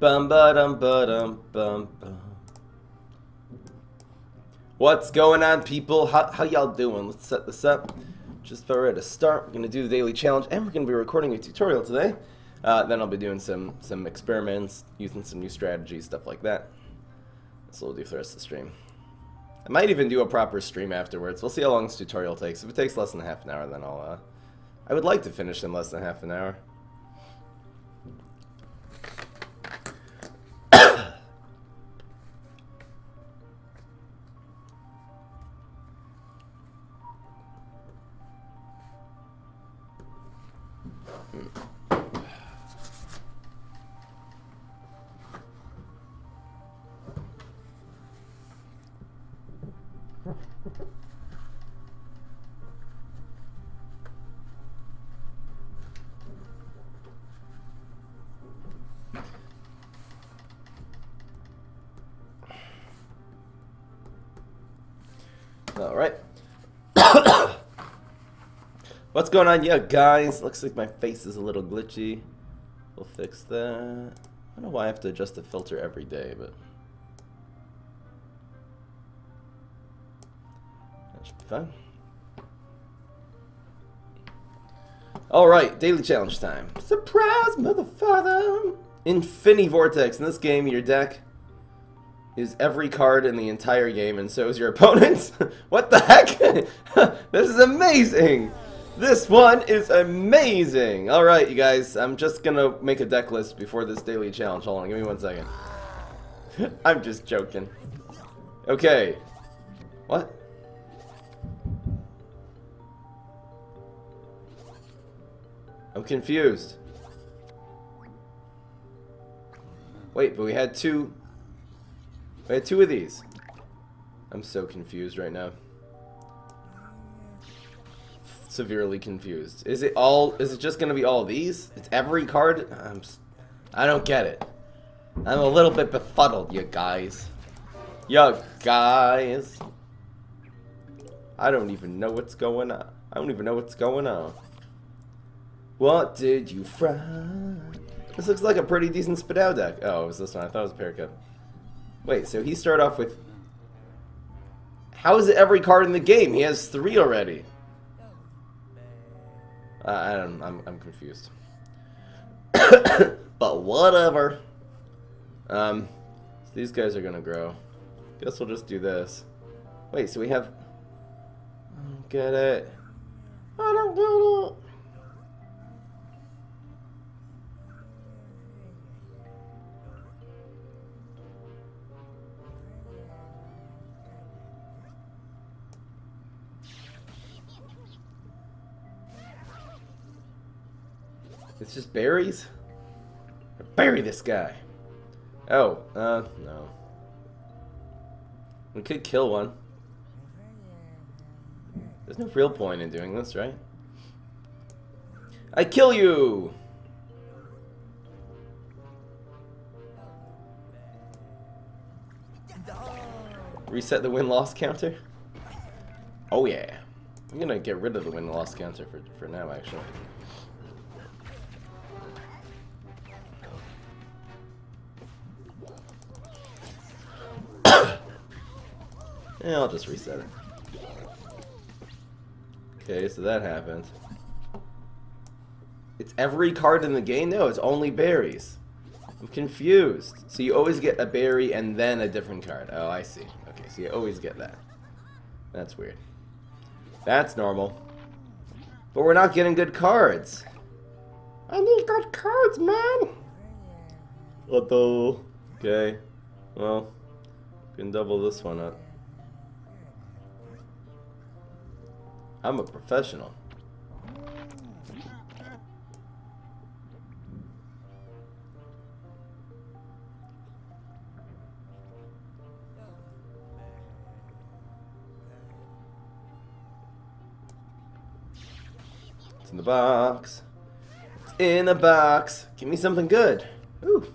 Bum ba dum ba dum bum bum. What's going on, people? How y'all doing? Let's set this up. Just about ready to start. We're gonna do the daily challenge, and we're gonna be recording a tutorial today. Then I'll be doing some experiments, using some new strategies, stuff like that. That's what we'll do for the rest of the stream. I might even do a proper stream afterwards. We'll see how long this tutorial takes. If it takes less than half an hour, then I would like to finish in less than half an hour. Alright. What's going on, yeah, guys? Looks like my face is a little glitchy. We'll fix that. I don't know why I have to adjust the filter every day, but that should be fine. Alright, daily challenge time. Surprise, motherfucker! Infinity Vortex. In this game, your deck is every card in the entire game, and so is your opponent's. What the heck? This is amazing! This one is amazing! Alright, you guys, I'm just gonna make a deck list before this daily challenge. Hold on, give me 1 second. I'm just joking. Okay. What? I'm confused. Wait, but we had two of these. I'm so confused right now. Severely confused. Is it just gonna be all these? It's every card? I don't get it. I'm a little bit befuddled, you guys. You guys. I don't even know what's going on. I don't even know what's going on. What did you fry? This looks like a pretty decent Spadao deck. Oh, it was this one. I thought it was a Paracup. Wait, so he started off with... How is it every card in the game? He has 3 already. I'm confused. But whatever. So these guys are gonna grow. Guess we'll just do this. Wait, so we have... I don't get it. I don't get it. It's just berries? Bury this guy. Oh, no. We could kill one. There's no real point in doing this, right? I kill you! Reset the win-loss counter? Oh yeah. I'm gonna get rid of the win-loss counter for now, actually. Yeah, I'll just reset it. Okay, so that happened. It's every card in the game? No, it's only berries. I'm confused. So you always get a berry and then a different card. Oh, I see. Okay, so you always get that. That's weird. That's normal. But we're not getting good cards. I need good cards, man! Although... Okay. Well, we can double this one up. I'm a professional. It's in the box. It's in the box. Give me something good. Ooh,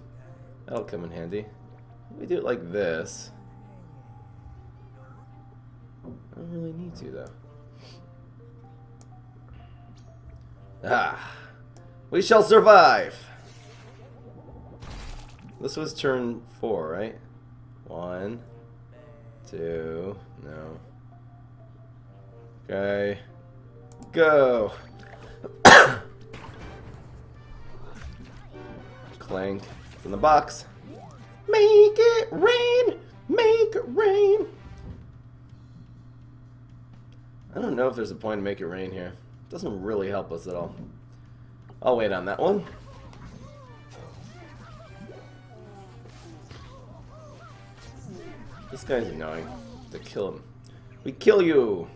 that'll come in handy. Let me do it like this. I don't really need to, though. Ah, we shall survive. This was turn 4, right? 1, 2, no. Okay. Go! Clank. It's in the box. Make it rain! Make it rain! I don't know if there's a point to make it rain here. It doesn't really help us at all. I'll wait on that one. This guy's annoying. To kill him. We kill you!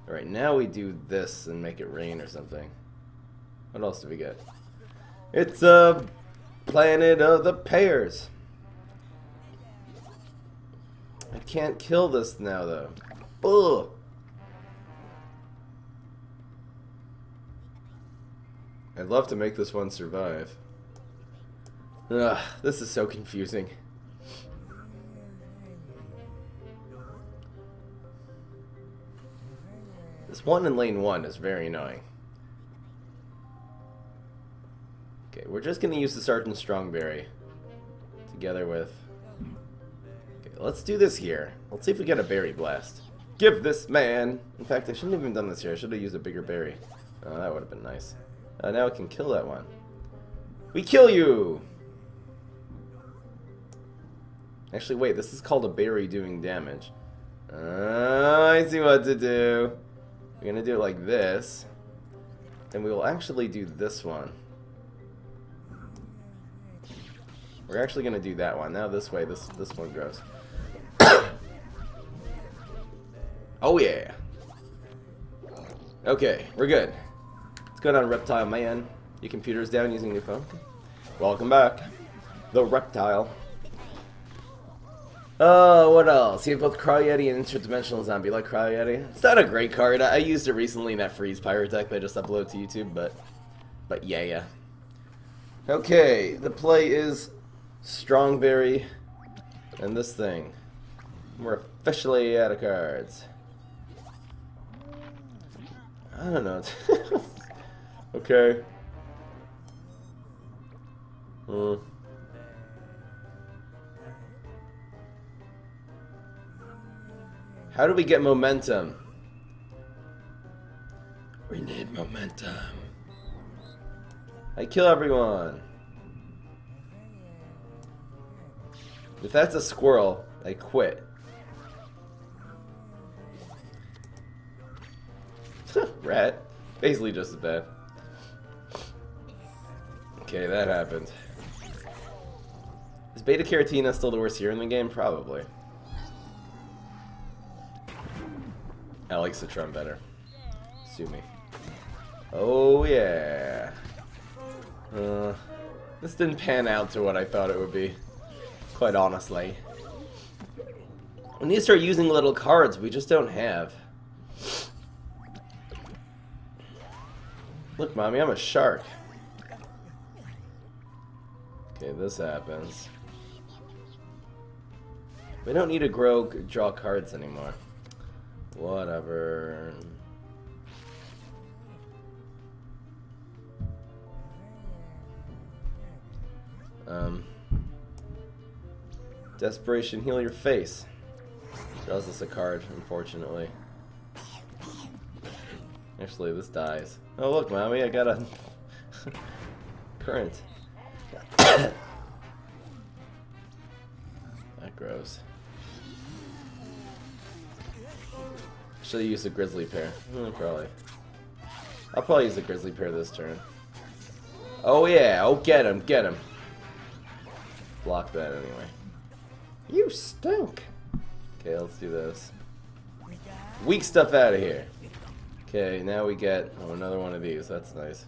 Alright, now we do this and make it rain or something. What else do we get? It's a planet of the pears. I can't kill this now though. Ugh. I'd love to make this one survive. Ugh, this is so confusing. This one in lane 1 is very annoying. Okay, we're just gonna use the Sergeant Strongberry together with... Okay, let's do this here. Let's see if we get a berry blast. Give this man... In fact, I shouldn't have even done this here. I should have used a bigger berry. Oh, that would have been nice. Now we can kill that one. We kill you! Actually, wait, this is called a berry doing damage. I see what to do. We're gonna do it like this. Then we will actually do this one. We're actually gonna do that one. Now this way, this one grows. Oh yeah. Okay, we're good. What's going on, Reptile Man? Your computer's down using your phone? Welcome back. The Reptile. Oh, what else? You have both Cryo Yeti and Interdimensional Zombie. Like Cryo Yeti? It's not a great card. I used it recently in that Freeze Pirate deck that I just uploaded to YouTube, but yeah. Okay, the play is Strongberry and this thing. We're officially out of cards. I don't know. Okay. How do we get momentum? We need momentum. I kill everyone. If that's a squirrel, I quit. Rat. Basically just as bad. Okay, that happened. Is Beta Caratina still the worst hero in the game? Probably. I like Citron better. Sue me. Oh yeah. This didn't pan out to what I thought it would be. Quite honestly. We need to start using little cards we just don't have. Look, Mommy, I'm a shark. Okay, this happens. We don't need to draw cards anymore. Whatever. Desperation, heal your face. Draws us a card, unfortunately. Actually, this dies. Oh look, Mommy, I got a current. That grows. Should have used the grizzly pear. Probably. I'll probably use the grizzly pear this turn. Oh yeah, oh get him, get him. Block that anyway. You stink. Okay, let's do this. Weak stuff out of here. Okay, now we get another one of these. That's nice.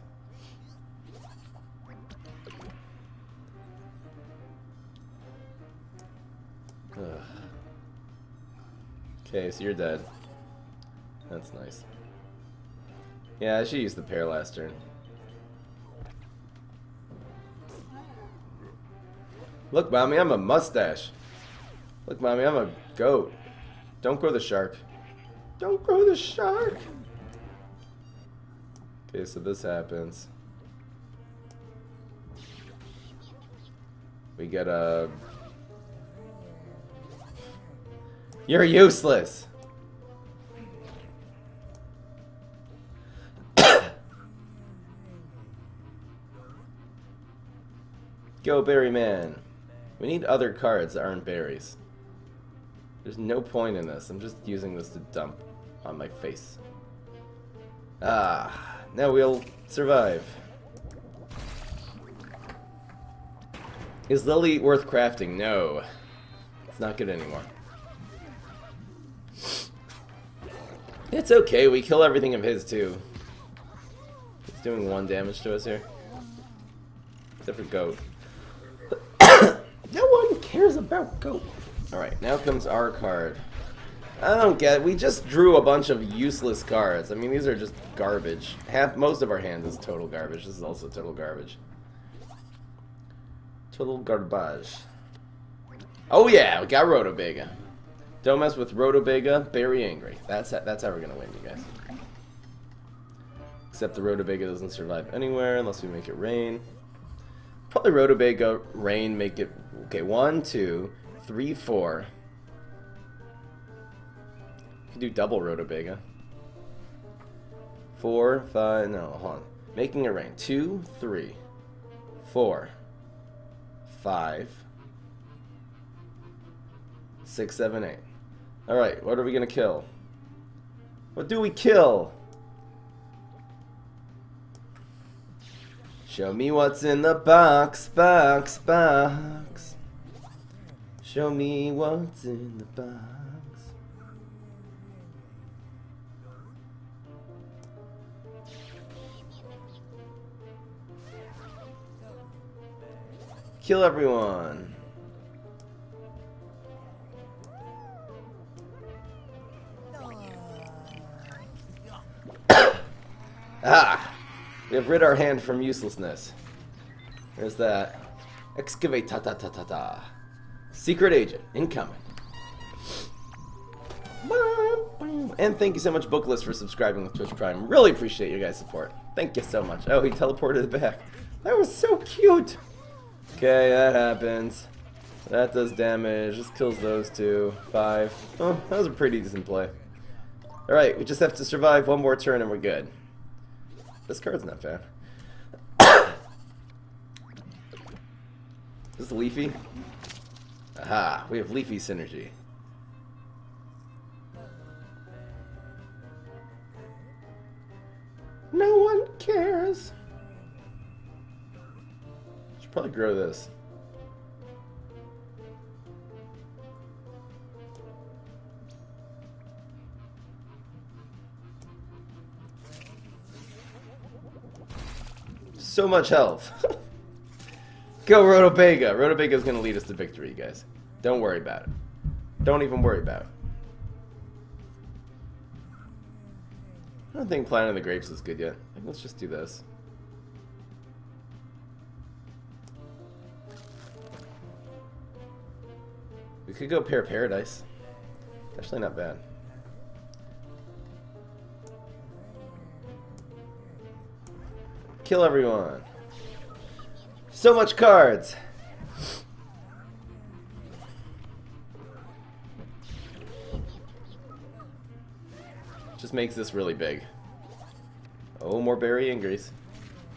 Ugh. Okay, so you're dead. That's nice. Yeah, I should use the pear last turn. Look, Mommy, I'm a mustache. Look, Mommy, I'm a goat. Don't grow the shark. Don't grow the shark. Okay, so this happens. We get a... You're useless! Go, Berry Man. We need other cards that aren't berries. There's no point in this. I'm just using this to dump on my face. Ah, now we'll survive. Is Lily worth crafting? No. It's not good anymore. It's okay, we kill everything of his too. He's doing 1 damage to us here. Except for Goat. No one cares about Goat. Alright, now comes our card. I don't get it. We just drew a bunch of useless cards. I mean, these are just garbage. Most of our hand is total garbage. This is also total garbage. Total garbage. Oh yeah, we got Rotobega. Don't mess with Rotobega. Very angry. That's how we're gonna win, you guys. Except the Rotobega doesn't survive anywhere unless we make it rain. Probably Rotobega, rain, make it... Okay, 1, 2, 3, 4. You can do double Rotobega. 4, 5... No, hold on. Making it rain. 2, 3, 4, 5, 6, 7, 8. Alright, what are we gonna kill? What do we kill? Show me what's in the box, box, box. Show me what's in the box. Kill everyone. Ah! We have rid our hand from uselessness. There's that. Excavate ta ta ta ta ta. Secret agent incoming. And thank you so much, Booklist, for subscribing with Twitch Prime. Really appreciate your guys' support. Thank you so much. Oh, he teleported back. That was so cute. Okay, that happens. That does damage. This kills those two. 5. Oh, that was a pretty decent play. Alright, we just have to survive 1 more turn and we're good. This card's not bad. Is this Leafy? Aha, we have Leafy synergy. No one cares. Should probably grow this. So much health. Go Rotobega. Rotobega is going to lead us to victory, guys. Don't worry about it. Don't even worry about it. I don't think Planet of the Grapes is good yet. Let's just do this. We could go Pear Paradise. Actually not bad. Kill everyone. So much cards. Just makes this really big. Oh, more berry increase.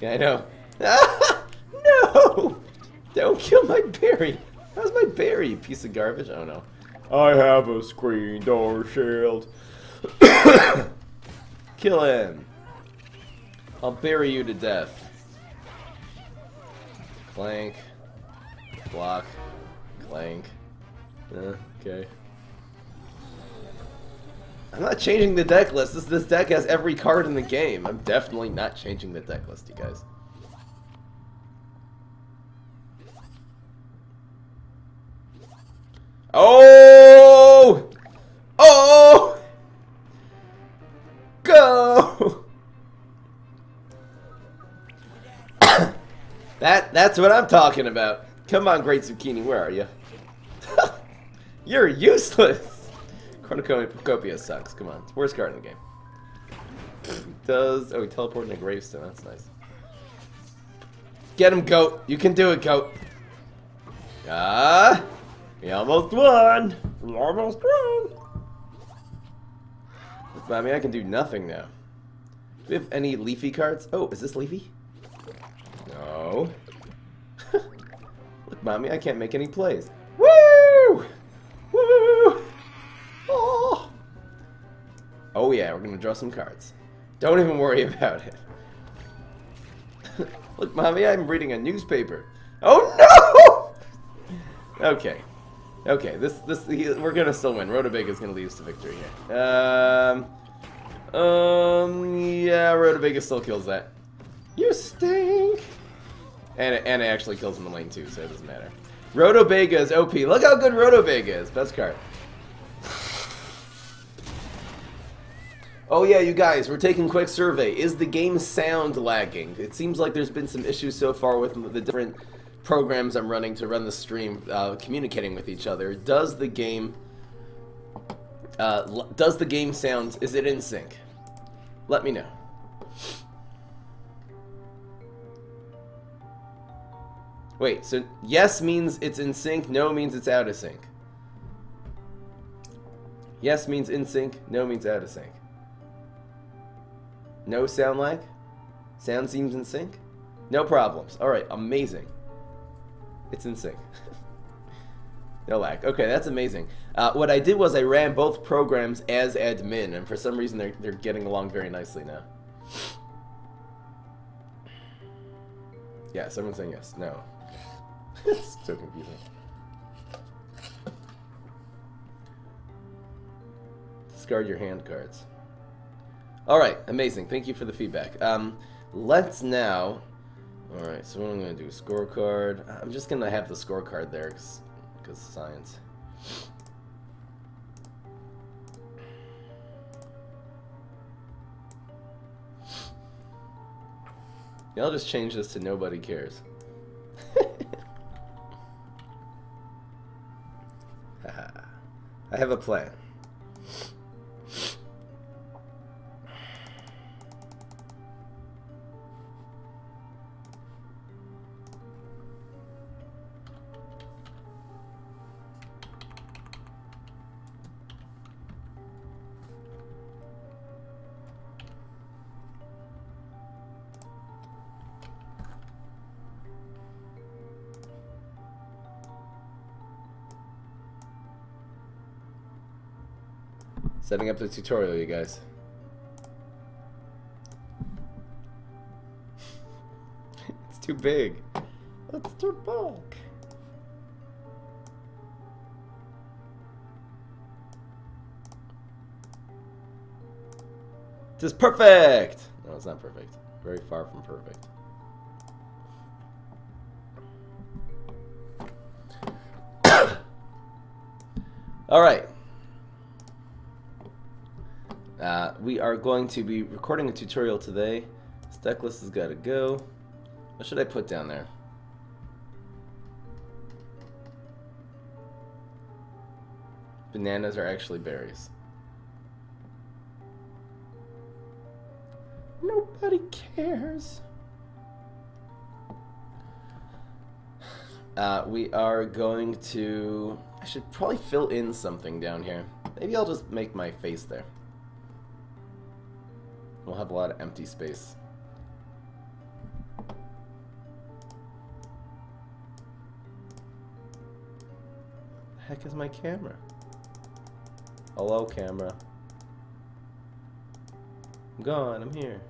Yeah, I know. No! Don't kill my berry. How's my berry, you piece of garbage? Oh no. I have a screen door shield. Kill him. I'll bury you to death. Clank. Block. Clank. Okay. I'm not changing the deck list. This deck has every card in the game. I'm definitely not changing the deck list, you guys. Oh! Oh! Go! That's what I'm talking about. Come on, Great Zucchini, where are you? You're useless. Cornucopia sucks. Come on, it's the worst card in the game. Oh, he teleported into Gravestone. That's nice. Get him, Goat. You can do it, Goat. Ah! We almost won! We almost won! Look, Mommy, I can do nothing now. Do we have any Leafy cards? Oh, is this Leafy? No. Look, Mommy, I can't make any plays. Woo! Woo! Oh! Oh yeah, we're gonna draw some cards. Don't even worry about it. Look, Mommy, I'm reading a newspaper. Oh no! Okay. Okay, we're gonna still win. Rhodabega's gonna lead us to victory here. Yeah, Rhotabega still kills that. You stink! And it actually kills him in lane 2, so it doesn't matter. Rhotabega is OP. Look how good Rhotabega is. Best card. Oh yeah, you guys, we're taking a quick survey. Is the game sound lagging? It seems like there's been some issues so far with the different programs I'm running to run the stream, communicating with each other. Does the game sound, is it in sync? Let me know. Wait, so yes means it's in sync, no means it's out of sync. Yes means in sync, no means out of sync. No sound lag? Sound seems in sync? No problems. Alright, amazing. It's in sync. No lag. Okay, that's amazing. What I did was I ran both programs as admin, and for some reason they're getting along very nicely now. Yes, everyone's saying yes. No. It's so confusing. Discard your hand cards. Alright, amazing. Thank you for the feedback. Let's now... Alright, so what I'm going to do, scorecard. I'm just going to have the scorecard there, because science. Yeah, I'll just change this to nobody cares. I have a plan. Setting up the tutorial, you guys. It's too big. It's too big. This is perfect! No, it's not perfect. Very far from perfect. Alright. We are going to be recording a tutorial today. This deck list has got to go. What should I put down there? Bananas are actually berries. Nobody cares. We are going to... I should probably fill in something down here. Maybe I'll just make my face there. We'll have a lot of empty space. The heck is my camera? Hello, camera. I'm gone. I'm here.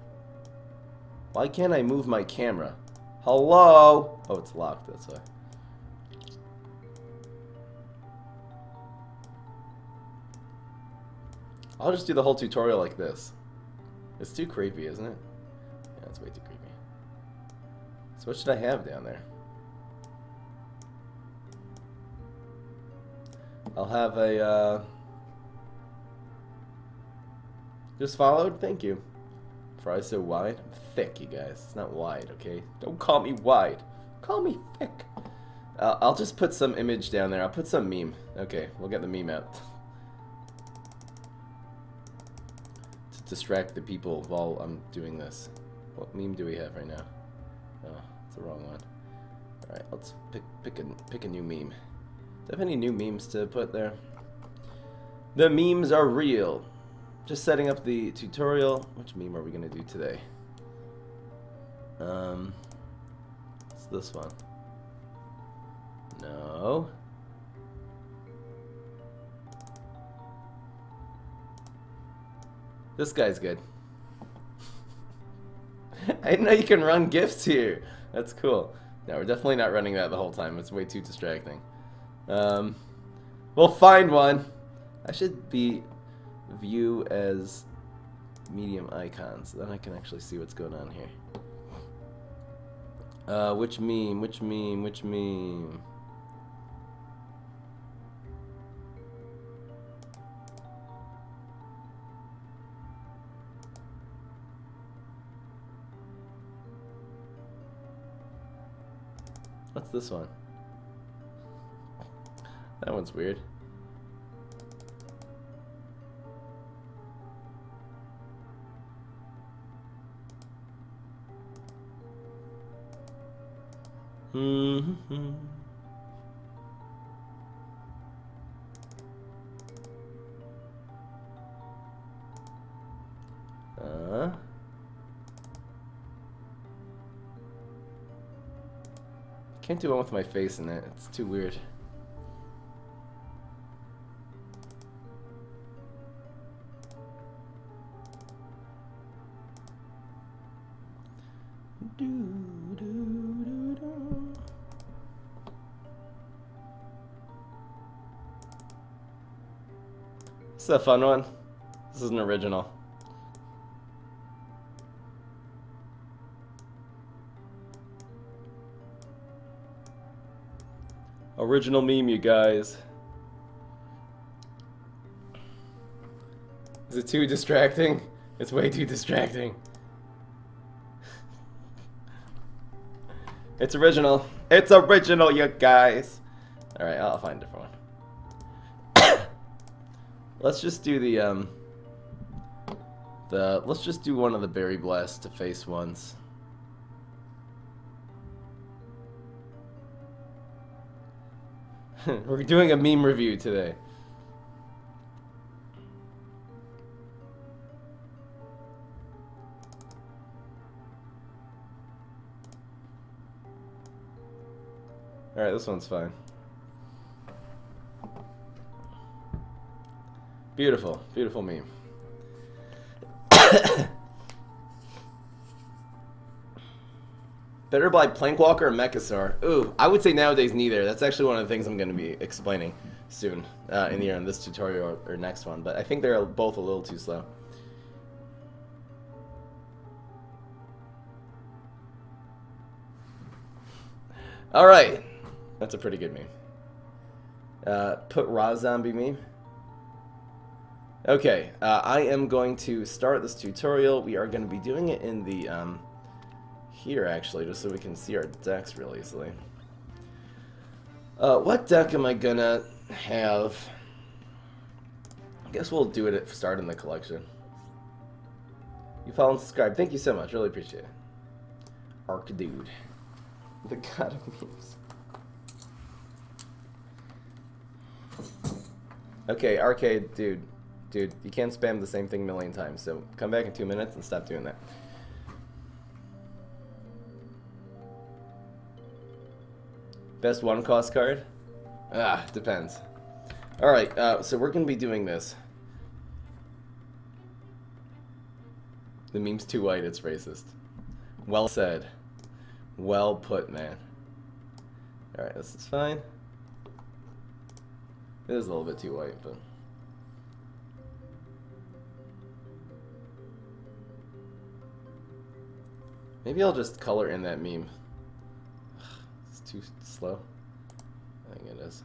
Why can't I move my camera? Hello? Oh, it's locked. That's why. I'll just do the whole tutorial like this. It's too creepy, isn't it? Yeah, it's way too creepy. So what should I have down there? I'll have a, just followed? Thank you. Fries so wide? I'm thick, you guys. It's not wide, okay? Don't call me wide. Call me thick. I'll just put some image down there. I'll put some meme. Okay, we'll get the meme out. Distract the people while I'm doing this. What meme do we have right now? Oh, it's the wrong one. Alright, let's pick a new meme. Do I have any new memes to put there? The memes are real. Just setting up the tutorial. Which meme are we gonna do today? It's this one. No. This guy's good. I didn't know you can run GIFs here. That's cool. No, we're definitely not running that the whole time. It's way too distracting. We'll find one. I should be view as medium icons. Then I can actually see what's going on here. Which meme? Which meme? Which meme? What's this one? That one's weird. Can't do one with my face in it. It's too weird. This is a fun one. This is an original. Original meme, you guys. Is it too distracting? It's way too distracting. It's original. It's original, you guys. Alright, I'll find a different one. Let's just do let's just do one of the Berry Blast to face ones. We're doing a meme review today. Alright, this one's fine. Beautiful, beautiful meme. Better buy Plankwalker or Mechasaur? Ooh, I would say nowadays neither. That's actually one of the things I'm going to be explaining soon, either in this tutorial or next one. But I think they're both a little too slow. Alright. That's a pretty good meme. Put raw zombie meme. Okay, I am going to start this tutorial. We are going to be doing it in the, here actually, just so we can see our decks real easily. What deck am I gonna have? I guess we'll do it at start in the collection. You follow and subscribe. Thank you so much. Really appreciate it. Arc Dude. The god of memes. Okay, Arcade Dude. Dude, you can't spam the same thing a million times, so come back in 2 minutes and stop doing that. Best one cost card? Ah, depends. Alright, so we're going to be doing this. The meme's too white, it's racist. Well said. Well put, man. Alright, this is fine. It is a little bit too white, but... maybe I'll just color in that meme. It's too slow. I think it is.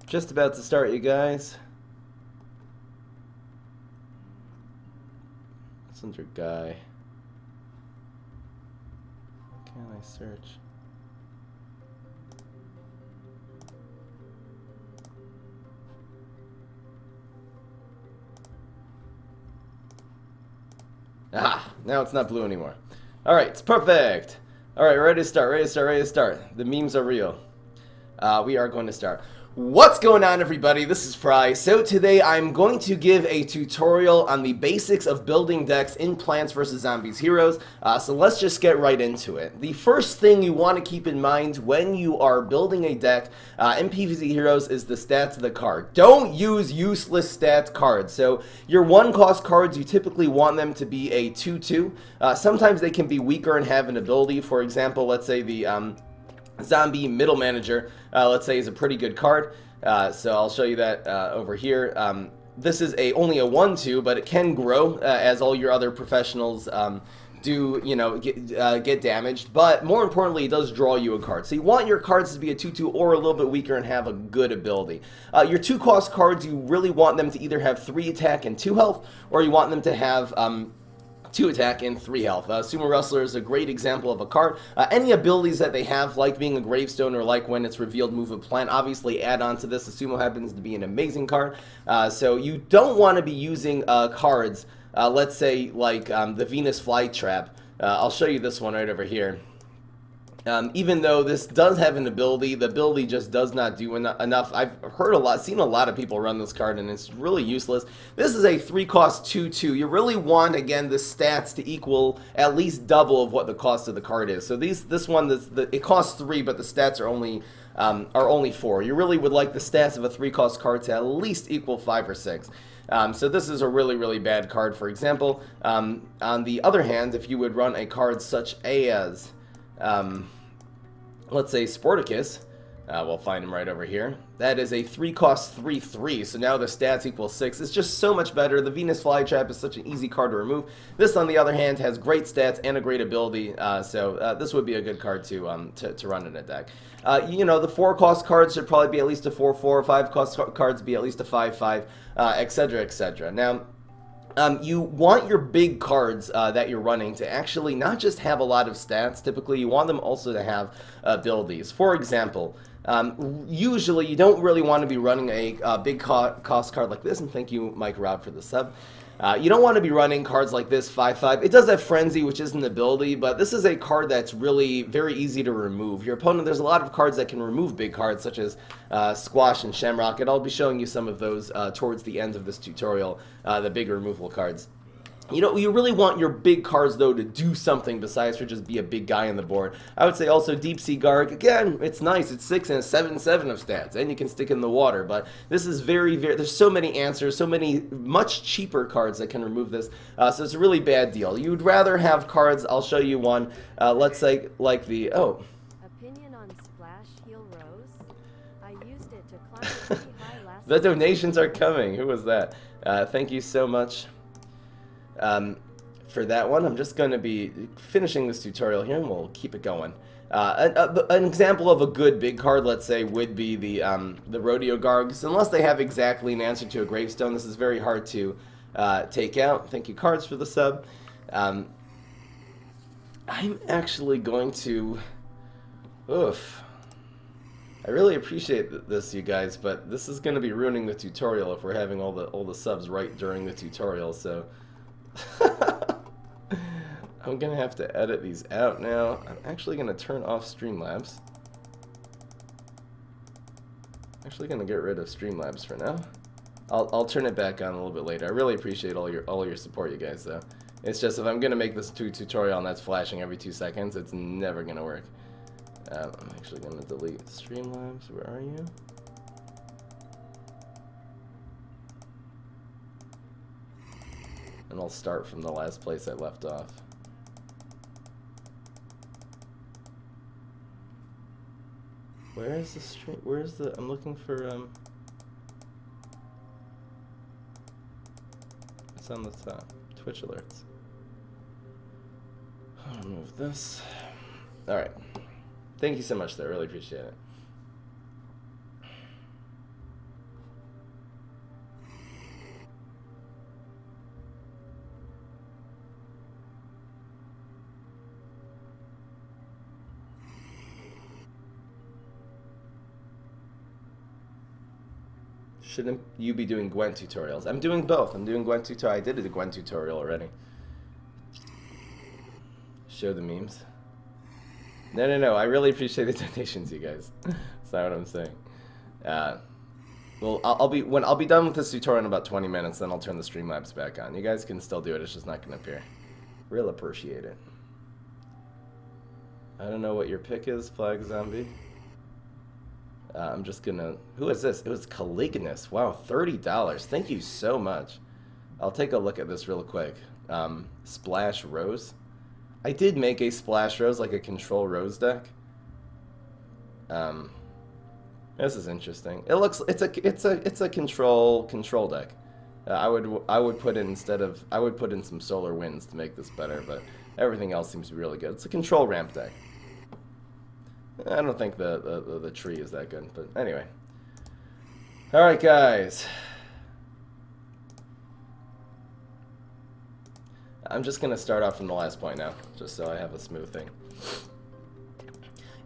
Just about to start, you guys. What's under guy? What can I search? Ah, now it's not blue anymore. Alright, it's perfect. Alright, ready to start, ready to start, ready to start. The memes are real. We are going to start. What's going on, everybody? This is Fry. So today I'm going to give a tutorial on the basics of building decks in Plants vs. Zombies Heroes. So let's just get right into it. The first thing you want to keep in mind when you are building a deck in PvZ Heroes is the stats of the card. Don't use useless stat cards. So your 1-cost cards, you typically want them to be a 2/2. Sometimes they can be weaker and have an ability. For example, let's say the Zombie Middle Manager, let's say, is a pretty good card. So I'll show you that over here. This is only a 1/2, but it can grow as all your other professionals do, you know, get damaged. But more importantly, it does draw you a card. So you want your cards to be a 2/2 or a little bit weaker and have a good ability. Your 2-cost cards, you really want them to either have 3 attack and 2 health, or you want them to have 2 attack and 3 health. Sumo Wrestler is a great example of a card. Any abilities that they have, like being a gravestone or like when it's revealed move a plant, obviously add on to this. The Sumo happens to be an amazing card. So you don't want to be using cards, let's say like the Venus Flytrap. I'll show you this one right over here. Even though this does have an ability, the ability just does not do enough. I've seen a lot of people run this card, and it's really useless. This is a 3-cost 2/2. You really want, again, the stats to equal at least double of what the cost of the card is. So this one, it costs 3, but the stats are only 4. You really would like the stats of a 3-cost card to at least equal 5 or 6. So this is a really, really bad card, for example. On the other hand, if you would run a card such as let's say Sporticus, we'll find him right over here. That is a 3-cost 3/3, so now the stats equal 6. It's just so much better. The Venus Flytrap is such an easy card to remove. This, on the other hand, has great stats and a great ability, so this would be a good card to run in a deck. You know, the 4-cost cards should probably be at least a 4/4, 5-cost cards be at least a 5/5, etc., etc. Now, you want your big cards that you're running to actually not just have a lot of stats. Typically, you want them also to have abilities. For example, usually you don't really want to be running a big cost card like this, and thank you, Mike Rob, for the sub. You don't want to be running cards like this, 5/5. It does have Frenzy, which is an ability, but this is a card that's really very easy to remove. Your opponent, there's a lot of cards that can remove big cards, such as Squash and Shamrock, and I'll be showing you some of those towards the end of this tutorial, the big removal cards. You know, you really want your big cards, though, to do something besides for just be a big guy on the board. I would say also Deep Sea Garg. Again, it's nice. It's 6 and 7/7 of stats, and you can stick in the water. But this is very, there's so many answers, so many much cheaper cards that can remove this. So it's a really bad deal. You'd rather have cards, I'll show you one, let's say, like the, Opinion on Splash Heal Rose? I used it to climb pretty high last the donations are coming. Who was that? Thank you so much. For that one, I'm just going to be finishing this tutorial here, and we'll keep it going. An example of a good big card, let's say, would be the Rodeo Gargs. Unless they have exactly an answer to a gravestone, this is very hard to take out. Thank you, Cards, for the sub. I'm actually going to... Oof. I really appreciate this, you guys, but this is going to be ruining the tutorial if we're having all the subs right during the tutorial, so... I'm gonna have to edit these out now. I'm actually gonna turn off Streamlabs. Actually gonna get rid of Streamlabs for now. I'll turn it back on a little bit later. I really appreciate all your support, you guys, though. It's just if I'm gonna make this tutorial and that's flashing every 2 seconds, it's never gonna work. I'm actually gonna delete Streamlabs. Where are you? And I'll start from the last place I left off. Where is the stream? Where's the? I'm looking for It's on the top. Twitch alerts. I'll remove this. All right. Thank you so much, though. I really appreciate it. Shouldn't you be doing Gwen tutorials? I'm doing both. I'm doing Gwen tutorial. I did a Gwen tutorial already. Show the memes. No. I really appreciate the donations, you guys. That's not what I'm saying. Well, I'll be done with this tutorial in about 20 minutes. Then I'll turn the Streamlabs back on. You guys can still do it. It's just not going to appear. Real appreciate it. I don't know what your pick is, Flag Zombie. I'm just gonna... Who is this? It was Calignus. Wow, $30. Thank you so much. I'll take a look at this real quick. Splash Rose. I did make a Splash Rose, like a Control Rose deck. This is interesting. It looks... It's a control deck. I would put in some Solar Winds to make this better, but everything else seems to be really good. It's a control ramp deck. I don't think the tree is that good, but anyway. Alright, guys. I'm just going to start off from the last point now, just so I have a smooth thing.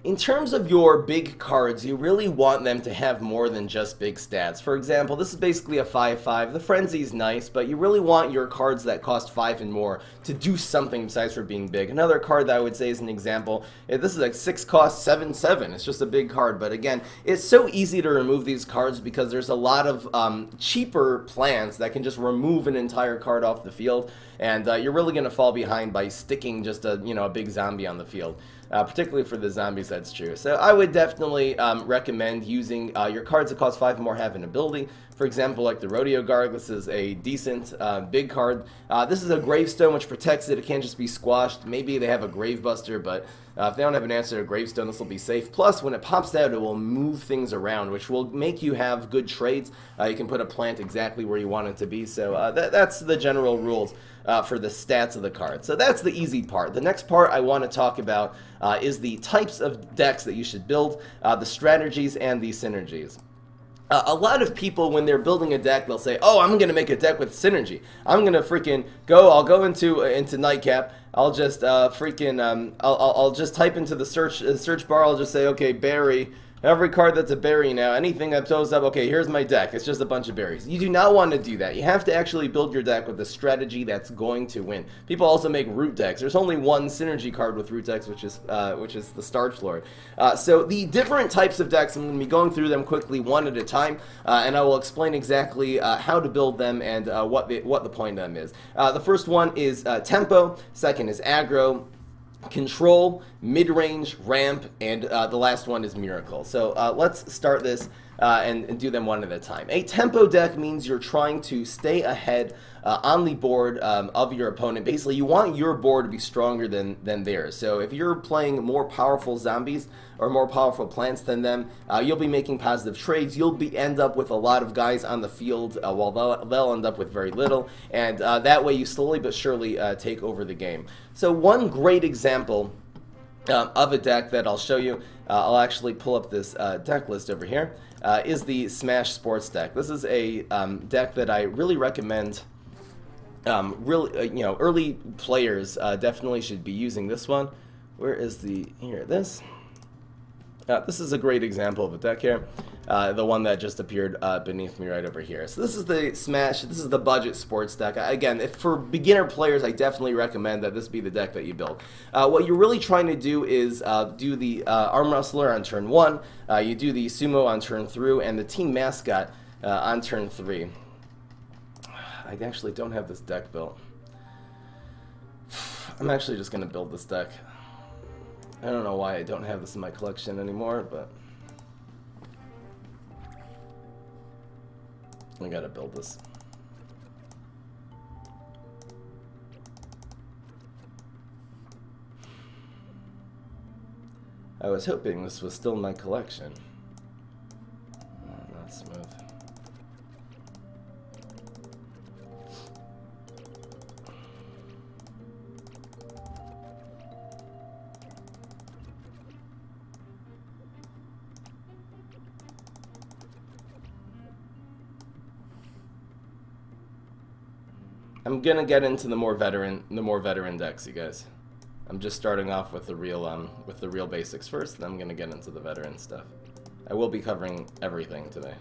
In terms of your big cards, you really want them to have more than just big stats. For example, this is basically a 5/5. The Frenzy's nice, but you really want your cards that cost 5 and more to do something besides for being big. Another card that I would say is an example, this is like 6 cost 7/7. It's just a big card, but again, it's so easy to remove these cards because there's a lot of cheaper plans that can just remove an entire card off the field, and you're really going to fall behind by sticking just a big zombie on the field. Particularly for the zombies, that's true. So I would definitely recommend using your cards that cost 5 and more have an ability. For example, like the Rodeo Guard, this is a decent big card. This is a Gravestone, which protects it. It can't just be squashed. Maybe they have a Gravebuster, but if they don't have an answer to Gravestone, this will be safe. Plus, when it pops out, it will move things around, which will make you have good trades. You can put a plant exactly where you want it to be. So that's the general rules for the stats of the card. So that's the easy part. The next part I want to talk about is the types of decks that you should build, the strategies, and the synergies. A lot of people, when they're building a deck, they'll say, oh, I'm going to make a deck with synergy. I'm going to freaking I'll go into Nightcap. I'll just I'll just type into the search bar. I'll just say, okay, berry. Every card that's a berry now, anything that shows up, okay, here's my deck. It's just a bunch of berries. You do not want to do that. You have to actually build your deck with a strategy that's going to win. People also make root decks. There's only one synergy card with root decks, which is the Starch Lord. So the different types of decks, I'm going to be going through them quickly one at a time, and I will explain exactly how to build them and what the point of them is. The first one is tempo. Second is aggro. Control, mid-range, ramp, and the last one is miracle. So let's start this and do them one at a time. A tempo deck means you're trying to stay ahead on the board of your opponent. Basically, you want your board to be stronger than theirs. So if you're playing more powerful zombies or more powerful plants than them, you'll be making positive trades. You'll end up with a lot of guys on the field while they'll end up with very little. And that way you slowly but surely take over the game. So one great example of a deck that I'll show you, I'll actually pull up this deck list over here, is the Smash Sports deck. This is a deck that I really recommend. Early players definitely should be using this one. Where is here, this? This is a great example of a deck here. The one that just appeared beneath me right over here. So this is the Smash, this is the budget sports deck. Again, for beginner players, I definitely recommend that this be the deck that you build. What you're really trying to do is do the Arm Wrestler on turn 1, you do the Sumo on turn 3, and the Team Mascot on turn 3. I actually don't have this deck built. I'm actually just going to build this deck. I don't know why I don't have this in my collection anymore, but I gotta build this. I was hoping this was still in my collection. Oh, not smooth. I'm gonna get into the more veteran decks, you guys. I'm just starting off with the real basics first, then I'm gonna get into the veteran stuff. I will be covering everything today.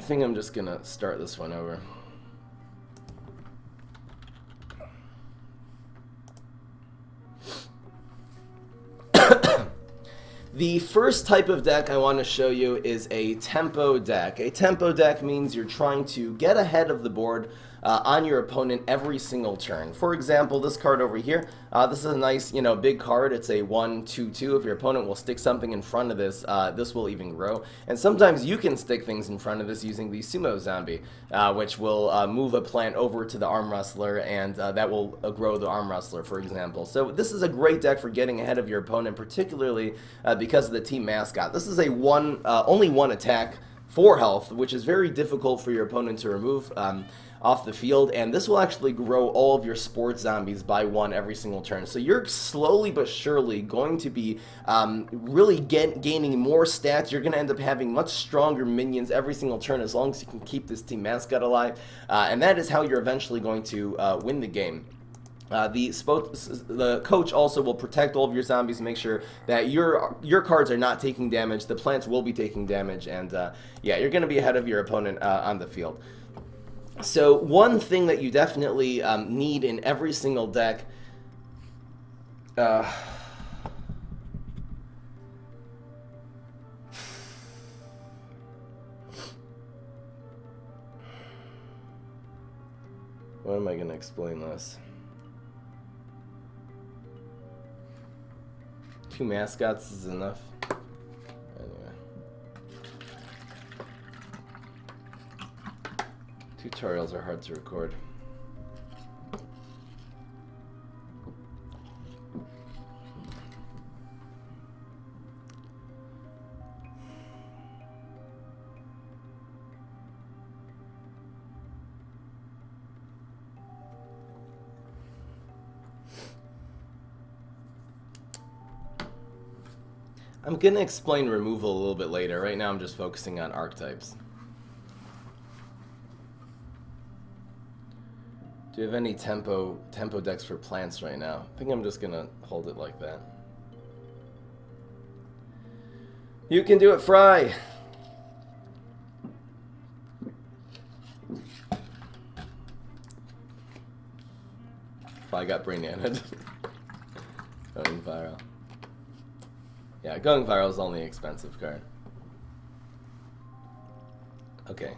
think I'm just gonna start this one over. The first type of deck I want to show you is a tempo deck. A tempo deck means you're trying to get ahead of the board on your opponent every single turn. For example, this card over here, this is a nice, big card. It's a 1/2/2. If your opponent will stick something in front of this, this will even grow. And sometimes you can stick things in front of this using the Sumo Zombie, which will move a plant over to the Arm Wrestler, and that will grow the Arm Wrestler, for example. So this is a great deck for getting ahead of your opponent, particularly because of the team mascot. This is a only one attack, 4 health, which is very difficult for your opponent to remove off the field, and this will actually grow all of your sports zombies by 1 every single turn. So you're slowly but surely going to be really gaining more stats. You're going to end up having much stronger minions every single turn as long as you can keep this team mascot alive, and that is how you're eventually going to win the game. The coach also will protect all of your zombies, make sure that your cards are not taking damage, the plants will be taking damage, and yeah, you're going to be ahead of your opponent on the field. So one thing that you definitely need in every single deck, what am I going to explain this? 2 mascots is enough. Anyway. Tutorials are hard to record. I'm going to explain removal a little bit later. Right now I'm just focusing on archetypes. Do you have any tempo decks for plants right now? I think I'm just going to hold it like that. You can do it, Fry! Fry got brain-handed. Going viral. Yeah, going viral is the only expensive card. Okay.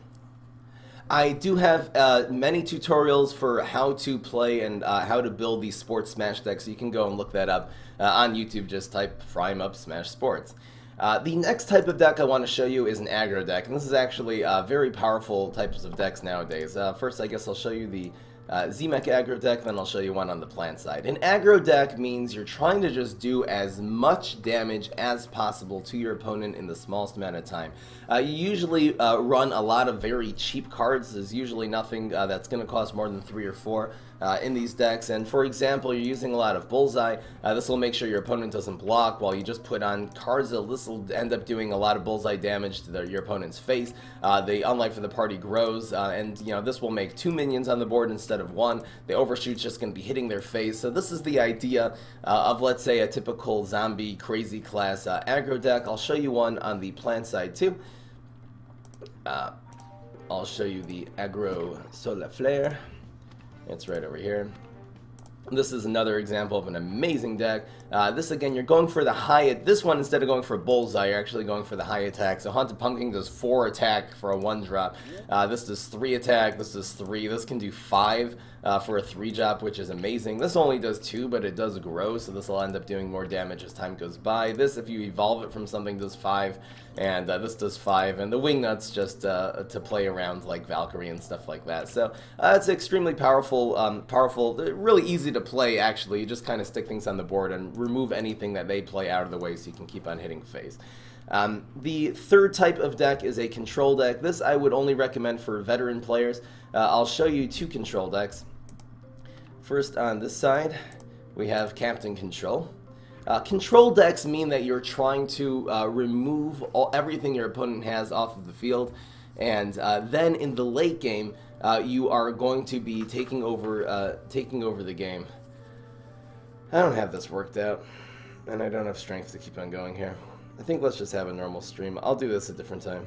I do have many tutorials for how to play and how to build these sports smash decks, so you can go and look that up on YouTube. Just type Fry 'em up Smash Sports. The next type of deck I want to show you is an aggro deck, and this is actually very powerful types of decks nowadays. First, I guess I'll show you the Z-Mech aggro deck, then I'll show you one on the plant side. An aggro deck means you're trying to just do as much damage as possible to your opponent in the smallest amount of time. You usually run a lot of very cheap cards. There's usually nothing that's going to cost more than 3 or 4 in these decks, and for example, you're using a lot of Bullseye. This will make sure your opponent doesn't block, while you just put on cards that this will end up doing a lot of Bullseye damage to your opponent's face. The unlife for the party grows, and this will make 2 minions on the board instead of 1. The overshoot's just going to be hitting their face. So this is the idea of, let's say, a typical zombie crazy class aggro deck. I'll show you one on the plant side too. I'll show you the aggro Solar Flare. It's right over here. This is another example of an amazing deck. This again, you're going for the high. This one, instead of going for Bullseye, you're actually going for the high attack. So Haunted Pumpkin does 4 attack for a 1-drop. This does 3 attack. This does 3. This can do 5 for a 3-drop, which is amazing. This only does 2, but it does grow, so this will end up doing more damage as time goes by. This, if you evolve it from something, does 5, and this does 5. And the Wingnuts just to play around like Valkyrie and stuff like that. So it's extremely powerful, really easy to play. Actually, you just kind of stick things on the board and remove anything that they play out of the way, so you can keep on hitting face. The third type of deck is a control deck. This I would only recommend for veteran players. I'll show you 2 control decks. First, on this side, we have Captain Control. Control decks mean that you're trying to remove everything your opponent has off of the field, and then in the late game, you are going to be taking over the game. I don't have this worked out, and I don't have strength to keep on going here. I think let's just have a normal stream. I'll do this a different time.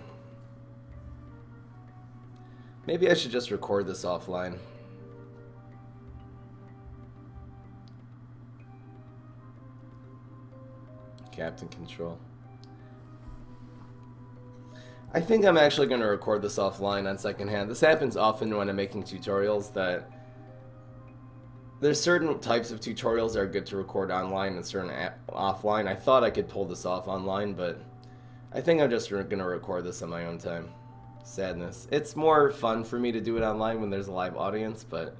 Maybe I should just record this offline. Captain Control. I think I'm actually going to record this offline on second hand. This happens often when I'm making tutorials, that there's certain types of tutorials that are good to record online and certain offline. I thought I could pull this off online, but I think I'm just going to record this on my own time. Sadness. It's more fun for me to do it online when there's a live audience, but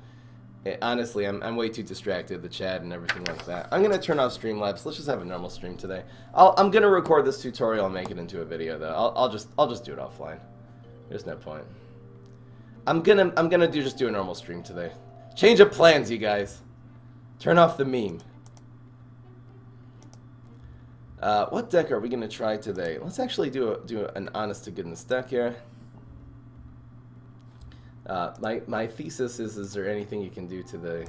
honestly, I'm way too distracted, the chat and everything like that. I'm gonna turn off Streamlabs. Let's just have a normal stream today. I'm gonna record this tutorial and make it into a video though. I'll just do it offline. There's no point. I'm gonna just do a normal stream today. Change of plans, you guys. Turn off the meme. What deck are we gonna try today? Let's actually do an honest to goodness deck here. My thesis is there anything you can do to the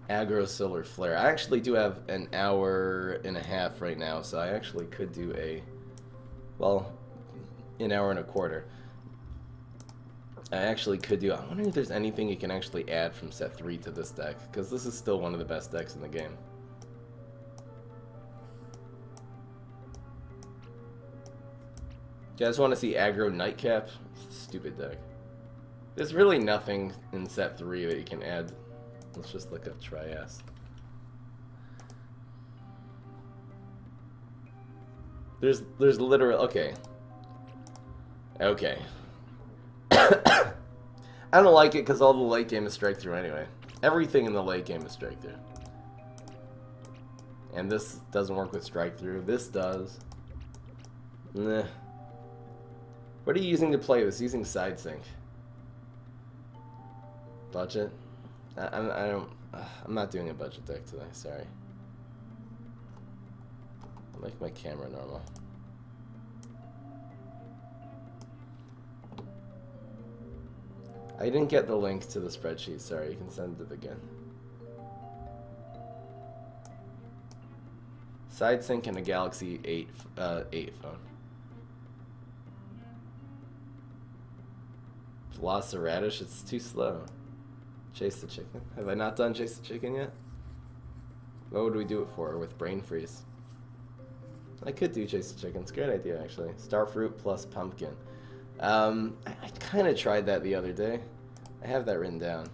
aggro solar flare? I actually do have an hour and a half right now, so I actually could do an hour and a quarter. I actually could do, I wonder if there's anything you can actually add from set 3 to this deck, because this is still one of the best decks in the game. You guys want to see aggro nightcap? Stupid deck. There's really nothing in set 3 that you can add. Let's just look up Trias. There's literally, okay. I don't like it because all the late game is strike through anyway. Everything in the late game is strike through. And this doesn't work with strike through. This does. Nah. What are you using to play this? Using side sync. Budget? I'm not doing a budget deck today, sorry. I'll make my camera normal. I didn't get the link to the spreadsheet, sorry, you can send it again. Side sync in a Galaxy 8 phone. Velociradish, it's too slow. Chase the chicken. Have I not done Chase the Chicken yet? What would we do it for with Brain Freeze? I could do Chase the Chicken. It's a great idea, actually. Starfruit plus pumpkin. I kind of tried that the other day. I have that written down.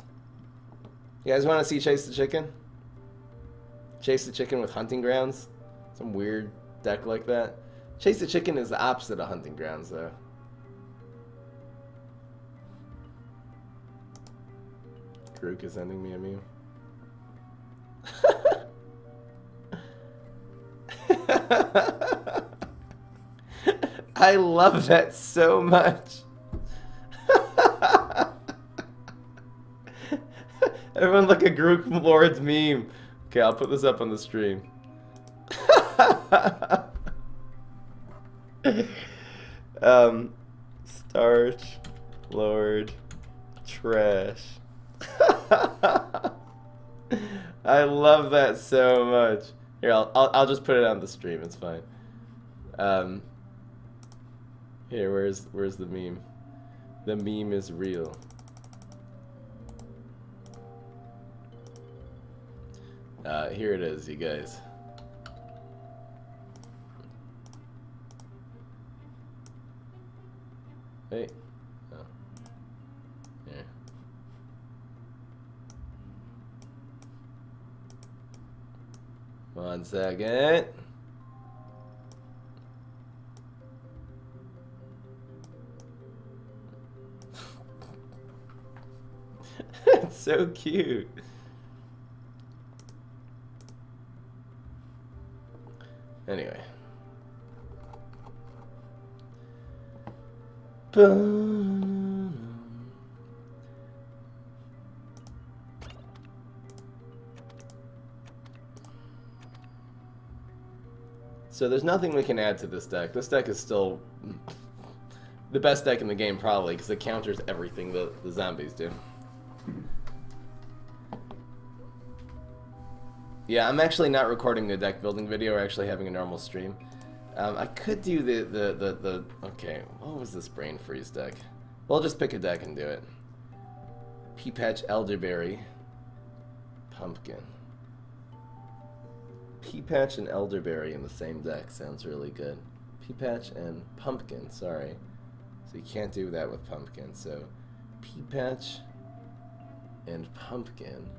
You guys want to see Chase the Chicken? Chase the Chicken with Hunting Grounds? Some weird deck like that. Chase the Chicken is the opposite of Hunting Grounds, though. Grook is sending me a meme. I love that so much. Everyone look at Grook Lord's meme. Okay, I'll put this up on the stream. Starch, Lord, trash. I love that so much. Here, I'll just put it on the stream. It's fine. Here, where's the meme? The meme is real. Here it is, you guys. Hey. Oh. Here. One second. It's so cute. Anyway. So there's nothing we can add to this deck. This deck is still the best deck in the game, probably, because it counters everything the zombies do. Yeah, I'm actually not recording the deck building video. We're actually having a normal stream. I could do the okay, what was this Brain Freeze deck? Well, I'll just pick a deck and do it. Pea Patch, Elderberry, Pumpkin. Pea Patch and Elderberry in the same deck sounds really good. Pea Patch and Pumpkin, sorry. So you can't do that with Pumpkin. So Pea Patch and Pumpkin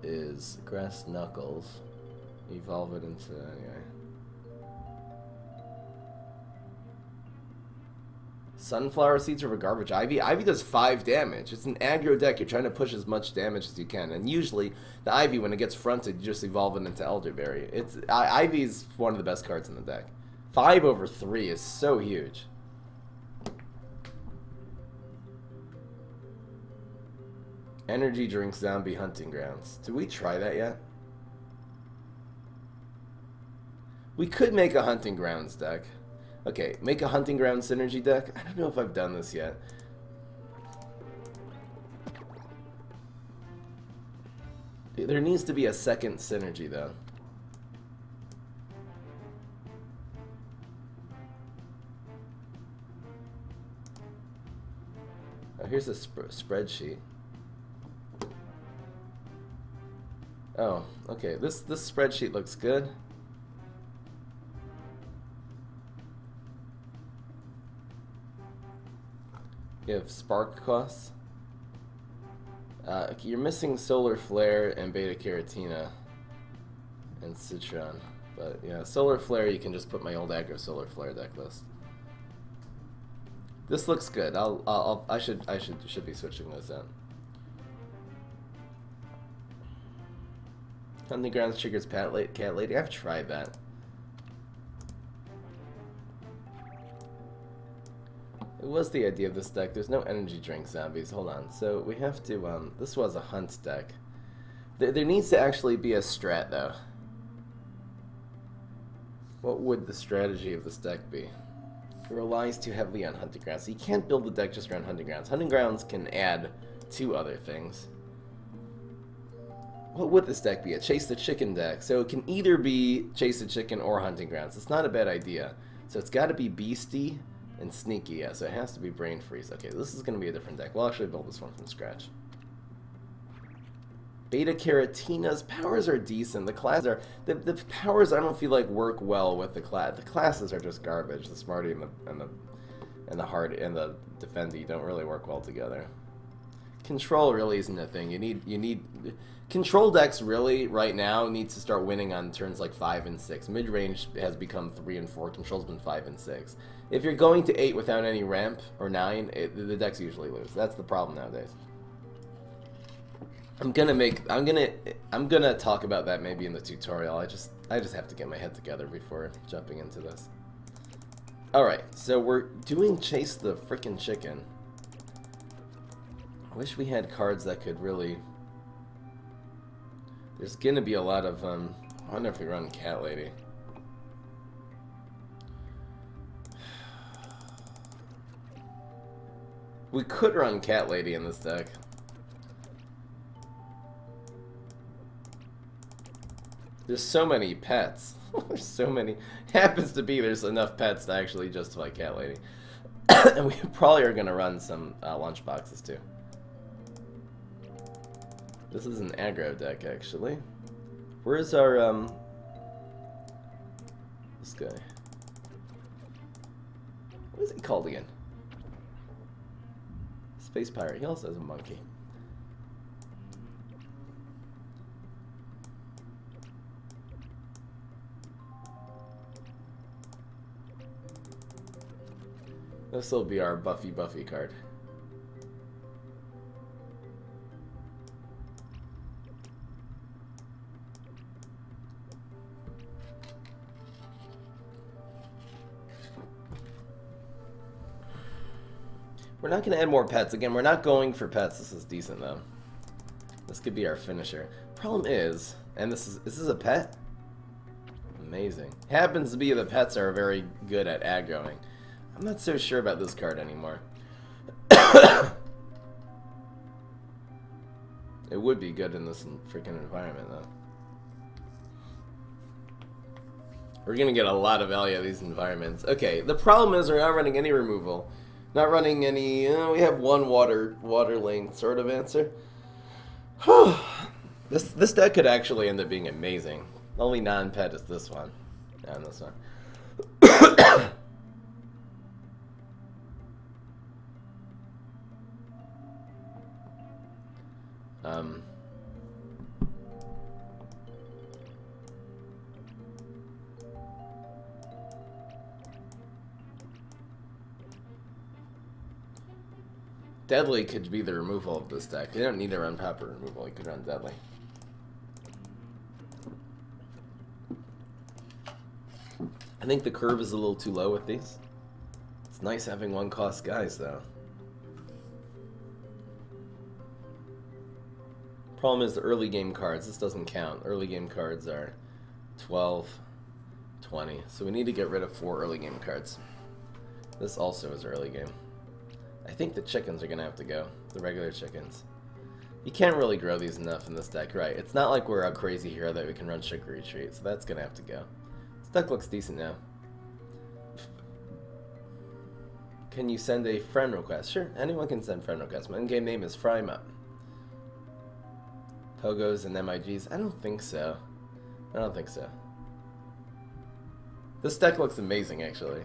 is Grass Knuckles. Evolve it into, anyway. Sunflower Seeds over Garbage Ivy. Ivy does 5 damage. It's an aggro deck. You're trying to push as much damage as you can. And usually, the Ivy, when it gets fronted, you just evolve it into Elderberry. Ivy's one of the best cards in the deck. 5 over 3 is so huge. Energy Drink Zombie Hunting Grounds. Did we try that yet? We could make a Hunting Grounds deck. Okay, make a Hunting Grounds synergy deck. I don't know if I've done this yet. There needs to be a second synergy, though. Oh, here's a spreadsheet. Oh, okay. This spreadsheet looks good. You have spark costs. You're missing Solar Flare and Beta Carotina and Citron, but yeah, Solar Flare. You can just put my old aggro Solar Flare deck list. This looks good. I should be switching those out. Hunting Grounds triggers Cat Lady. I've tried that. It was the idea of this deck. There's no energy drink zombies. Hold on. So we have to, this was a hunt deck. There needs to actually be a strat, though. What would the strategy of this deck be? It relies too heavily on Hunting Grounds. So you can't build the deck just around Hunting Grounds. Hunting Grounds can add 2 other things. What would this deck be? A Chase the Chicken deck. So it can either be Chase the Chicken or Hunting Grounds. It's not a bad idea. So it's got to be Beastie and Sneaky, yeah, so it has to be Brain Freeze. Okay, this is going to be a different deck. We'll actually build this one from scratch. Beta Carotina's powers are decent. The classes are... The powers I don't feel like work well with the class. The classes are just garbage. The Smarty and the Hard and the Defendy don't really work well together. Control really isn't a thing. You need... Control decks really, right now, need to start winning on turns like 5 and 6. Mid-range has become 3 and 4. Control's been 5 and 6. If you're going to 8 without any ramp, or 9, the decks usually lose. That's the problem nowadays. I'm gonna talk about that maybe in the tutorial. I just have to get my head together before jumping into this. Alright, so we're doing Chase the Frickin' Chicken. I wish we had cards that could really... There's gonna be a lot of, I wonder if we run Cat Lady. We could run Cat Lady in this deck. There's so many pets. There's so many. Happens to be there's enough pets to actually justify Cat Lady. And we probably are gonna run some lunch boxes too. This is an aggro deck, actually. Where's our, this guy? What is he called again? Space Pirate. He also has a monkey. This will be our Buffy card. We're not going to add more pets. Again, we're not going for pets. This is decent, though. This could be our finisher. Problem is, and this is a pet? Amazing. Happens to be the pets are very good at aggroing. I'm not so sure about this card anymore. It would be good in this freaking environment, though. We're going to get a lot of value out of these environments. Okay, the problem is we're not running any removal. Not running any. We have one water lane sort of answer. This deck could actually end up being amazing. Only non-pet is this one. And this one. Deadly could be the removal of this deck. You don't need to run Pepper removal, you could run Deadly. I think the curve is a little too low with these. It's nice having one cost guys though. Problem is the early game cards, this doesn't count. Early game cards are 12, 20. So we need to get rid of 4 early game cards. This also is early game. I think the chickens are gonna have to go. The regular chickens. You can't really grow these enough in this deck, right? It's not like we're a crazy hero that we can run Chicory Retreat, so that's gonna have to go. This deck looks decent now. Can you send a friend request? Sure, anyone can send friend requests. My in-game name is Fryma. Pogos and MIGs? I don't think so. I don't think so. This deck looks amazing, actually.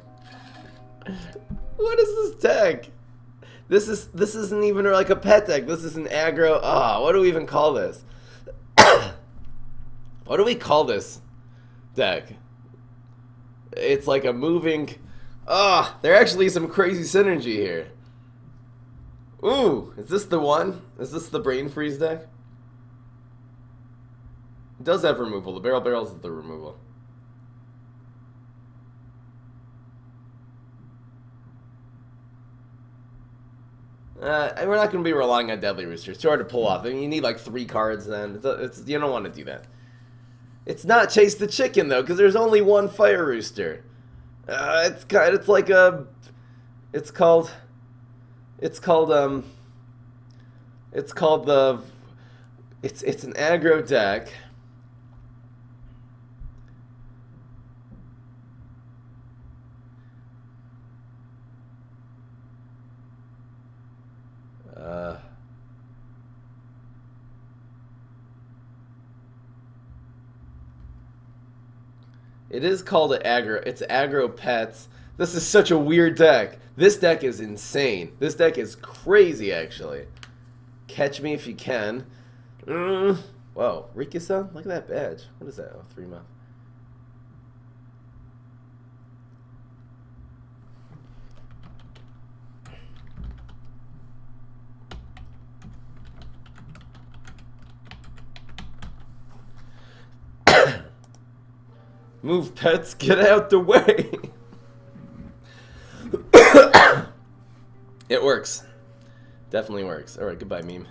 What is this deck? This isn't even like a pet deck. This is an aggro. Ah, what do we even call this? What do we call this deck? It's like a moving. Ah, there actually is some crazy synergy here. Ooh, is this the one? Is this the Brain Freeze deck? It does have removal. The barrels is the removal. We're not going to be relying on Deadly Rooster. It's hard to pull off. I mean, you need like 3 cards then. You don't want to do that. It's not Chase the Chicken though, because there's only one Fire Rooster. It's called an aggro deck. It is called an aggro. It's aggro pets. This is such a weird deck. This deck is insane. This deck is crazy, actually. Catch me if you can. Whoa, Rika-san? Look at that badge. What is that? Oh, 3 months. Move, pets, get out the way. It works. Definitely works. Alright, goodbye, meme.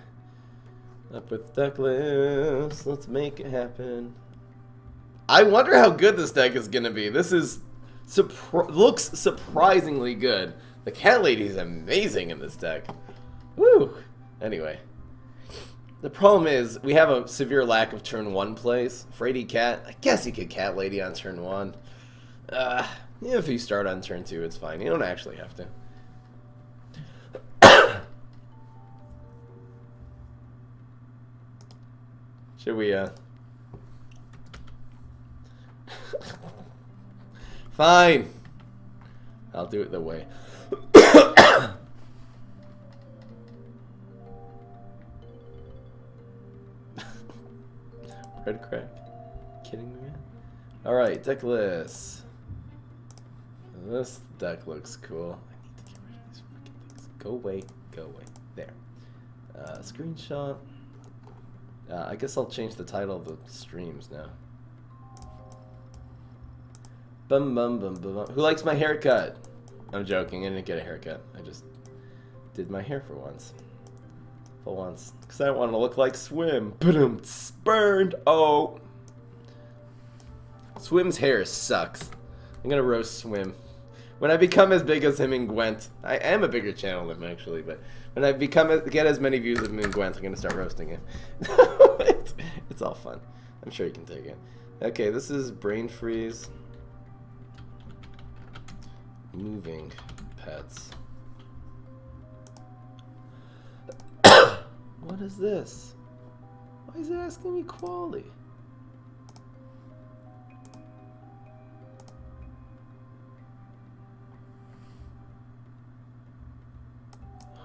Up with deck list. Let's make it happen. I wonder how good this deck is gonna be. This is looks surprisingly good. The cat lady is amazing in this deck. Woo! Anyway. The problem is, we have a severe lack of turn 1 plays. Frady Cat, I guess you could Cat Lady on turn 1. If you start on turn 2, it's fine. You don't actually have to. Should we, Fine! I'll do it the way. Red crack. Kidding me, man? Alright, deck list. This deck looks cool. I need to get rid of these freaking things. Go away. Go away. There. Screenshot. I guess I'll change the title of the streams now. Bum bum bum bum. Who likes my haircut? I'm joking. I didn't get a haircut. I just did my hair for once. For once. Because I don't want to look like Swim. Boom. Burned. Oh. Swim's hair sucks. I'm going to roast Swim. When I become as big as him and Gwent. I am a bigger channel than him, actually. But when I get as many views as him and Gwent, I'm going to start roasting him. It's all fun. I'm sure you can take it. Okay, this is Brain Freeze. Moving pets. What is this? Why is it asking me quality?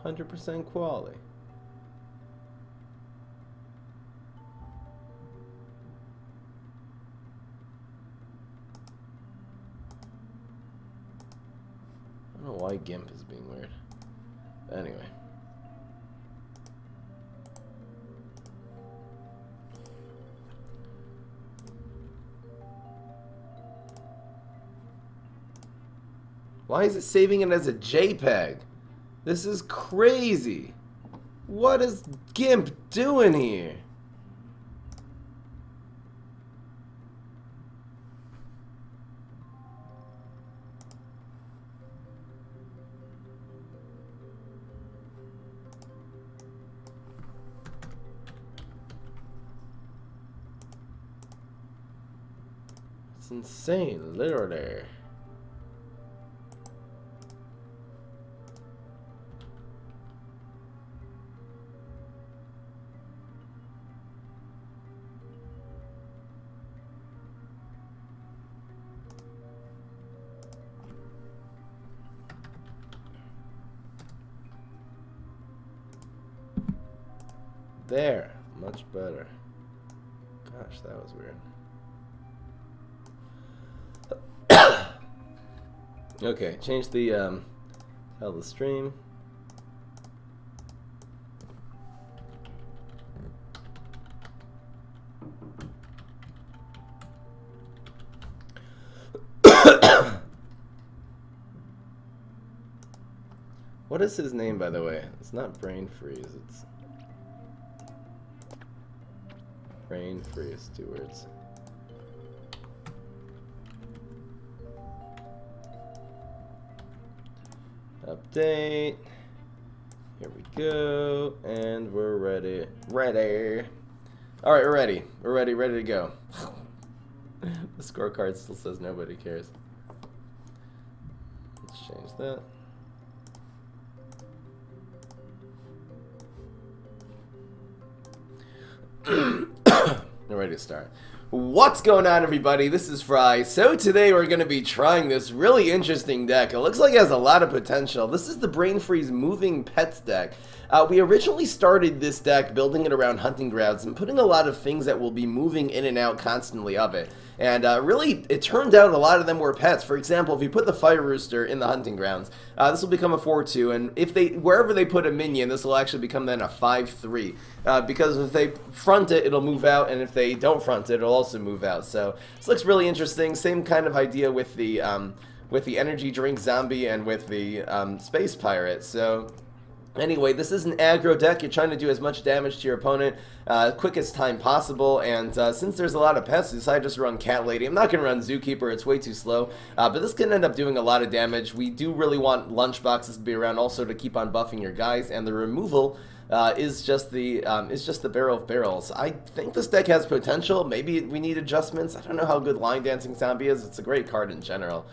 100% quality. I don't know why GIMP is being weird. Anyway. Why is it saving it as a JPEG? This is crazy. What is GIMP doing here? It's insane, literally. There, much better. Gosh, that was weird. Okay, change the tell the stream. What is his name, by the way? It's not Brain Freeze, it's Brain Freeze, 2 words. Update. Here we go, and we're ready. Ready. All right, we're ready. We're ready. Ready to go. The scorecard still says nobody cares. Let's change that. We're ready to start. What's going on, everybody? This is Fry. So today we're going to be trying this really interesting deck. It looks like it has a lot of potential. This is the Brain Freeze Moving Pets deck. We originally started this deck building it around hunting grounds and putting a lot of things that will be moving in and out constantly of it. And really, it turned out a lot of them were pets. For example, if you put the Fire Rooster in the hunting grounds, this will become a 4-2. And if they, wherever they put a minion, this will actually become then a 5-3. Because if they front it, it'll move out, and if they don't front it, it'll also move out. So this looks really interesting. Same kind of idea with the energy drink zombie and with the space pirate. So anyway, this is an aggro deck. You're trying to do as much damage to your opponent quickest time possible, and since there's a lot of pests, I decided just to run Cat Lady. I'm not going to run Zookeeper, it's way too slow, but this can end up doing a lot of damage. We do really want lunchboxes to be around also to keep on buffing your guys, and the removal is just the Barrel of Barrels. I think this deck has potential. Maybe we need adjustments. I don't know how good Line Dancing Zombie is. It's a great card in general.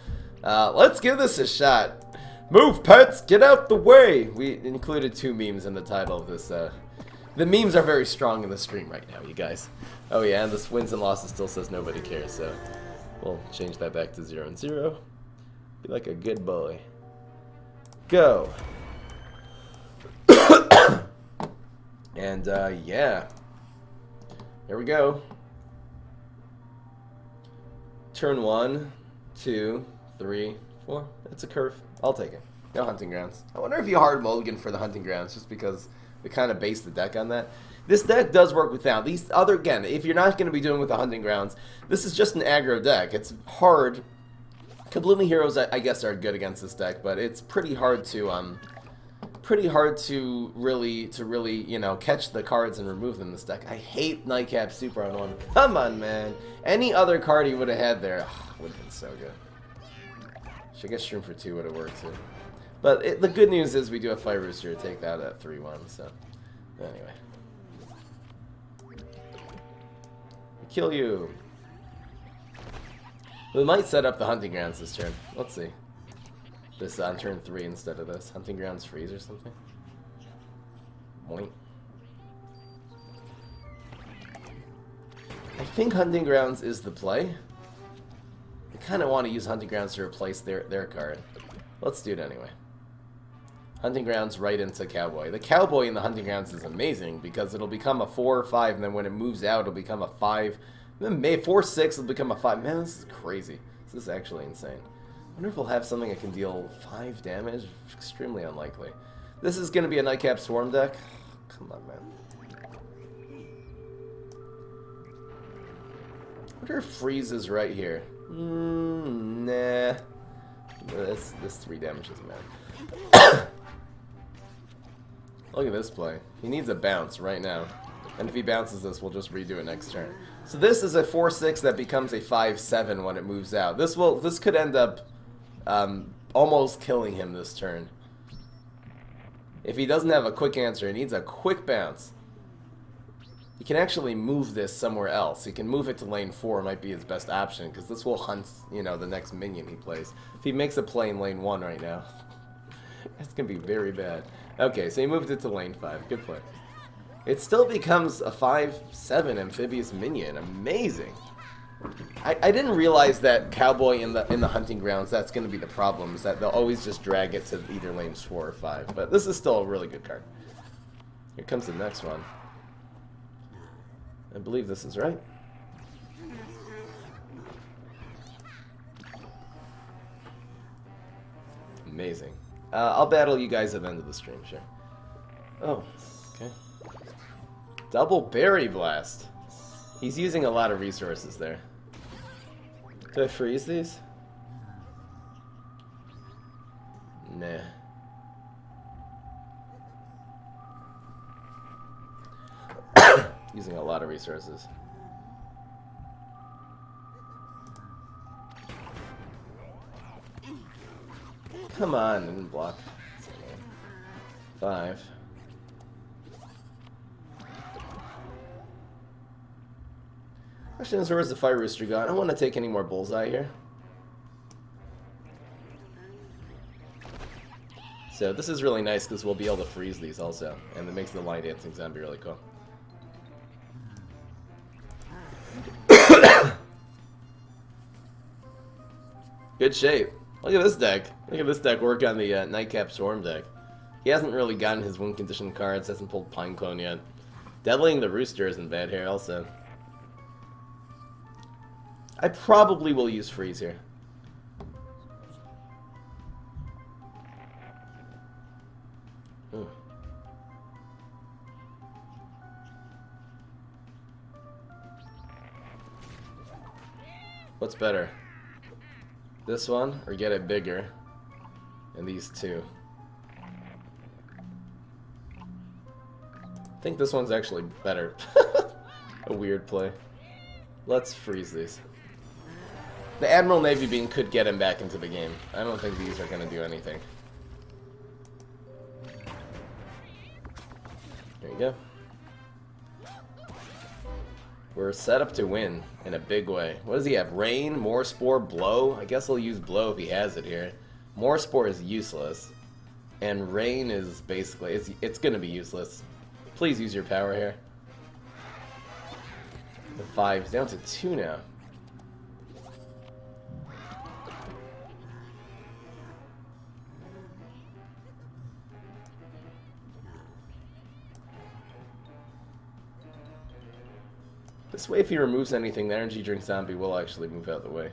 Let's give this a shot. Move, pets! Get out the way! We included 2 memes in the title of this. The memes are very strong in the stream right now, you guys. Oh yeah, and this wins and losses still says nobody cares, so we'll change that back to 0 and 0. Be like a good boy. Go! And, yeah. Here we go. Turn 1, 2, 3, 4. It's a curve. I'll take it. No hunting grounds. I wonder if you hard mulligan for the hunting grounds, just because we kind of based the deck on that. This deck does work without these other, again, if you're not going to be doing with the hunting grounds, this is just an aggro deck. It's hard. Kabloomy Heroes, I guess, are good against this deck, but it's pretty hard to really, you know, catch the cards and remove them in this deck. I hate Nightcap Super on 1. Come on, man. Any other card he would have had there would have been so good. Should get Shroom for 2 would have worked too. But the good news is we do have Fire Rooster to take that at 3-1, so anyway. Kill you. We might set up the hunting grounds this turn. Let's see. This on turn 3 instead of this. Hunting grounds freeze or something. Boink. I think Hunting Grounds is the play. I kind of want to use Hunting Grounds to replace their card. Let's do it anyway. Hunting Grounds right into Cowboy. The Cowboy in the Hunting Grounds is amazing because it'll become a 4 or 5, and then when it moves out, it'll become a 5. Then 4/6 will become a 5. Man, this is crazy. This is actually insane. I wonder if we'll have something that can deal 5 damage. Extremely unlikely. This is going to be a Nightcap Swarm deck. Come on, man. I wonder if Freeze is right here. Nah. This 3 damage isn't bad. Look at this play. He needs a bounce right now. And if he bounces this, we'll just redo it next turn. So this is a 4/6 that becomes a 5/7 when it moves out. This could end up almost killing him this turn. If he doesn't have a quick answer, he needs a quick bounce. He can actually move this somewhere else. He can move it to lane 4, might be his best option, because this will hunt, you know, the next minion he plays. If he makes a play in lane 1 right now, that's going to be very bad. Okay, so he moved it to lane 5. Good play. It still becomes a 5/7 amphibious minion. Amazing. I didn't realize that Cowboy in the Hunting Grounds, that's going to be the problem, is that they'll always just drag it to either lanes 4 or 5. But this is still a really good card. Here comes the next one. I believe this is right. Amazing. I'll battle you guys at the end of the stream, sure. Oh, okay. Double Berry Blast. He's using a lot of resources there. Do I freeze these? Nah. Using a lot of resources. Come on, didn't block. 5. Question is, where's the Fire Rooster gone? I don't want to take any more Bullseye here. So this is really nice because we'll be able to freeze these also. And it makes the Line Dancing Zombie really cool. Good shape. Look at this deck. Look at this deck work on the Nightcap Swarm deck. He hasn't really gotten his win condition cards, hasn't pulled Pineclone yet. Deadlying the Rooster isn't bad here also. I probably will use Freeze here. Ooh. What's better? This one, or get it bigger? And these two. I think this one's actually better. A weird play. Let's freeze these. The Admiral Navy Beam could get him back into the game. I don't think these are going to do anything. There you go. We're set up to win in a big way. What does he have? Rain, More Spore, Blow? I guess he'll use Blow if he has it here. More Spore is useless. And Rain is basically... It's going to be useless. Please use your power here. The 5 is down to 2 now. This way, if he removes anything, the Energy Drink Zombie will actually move out of the way.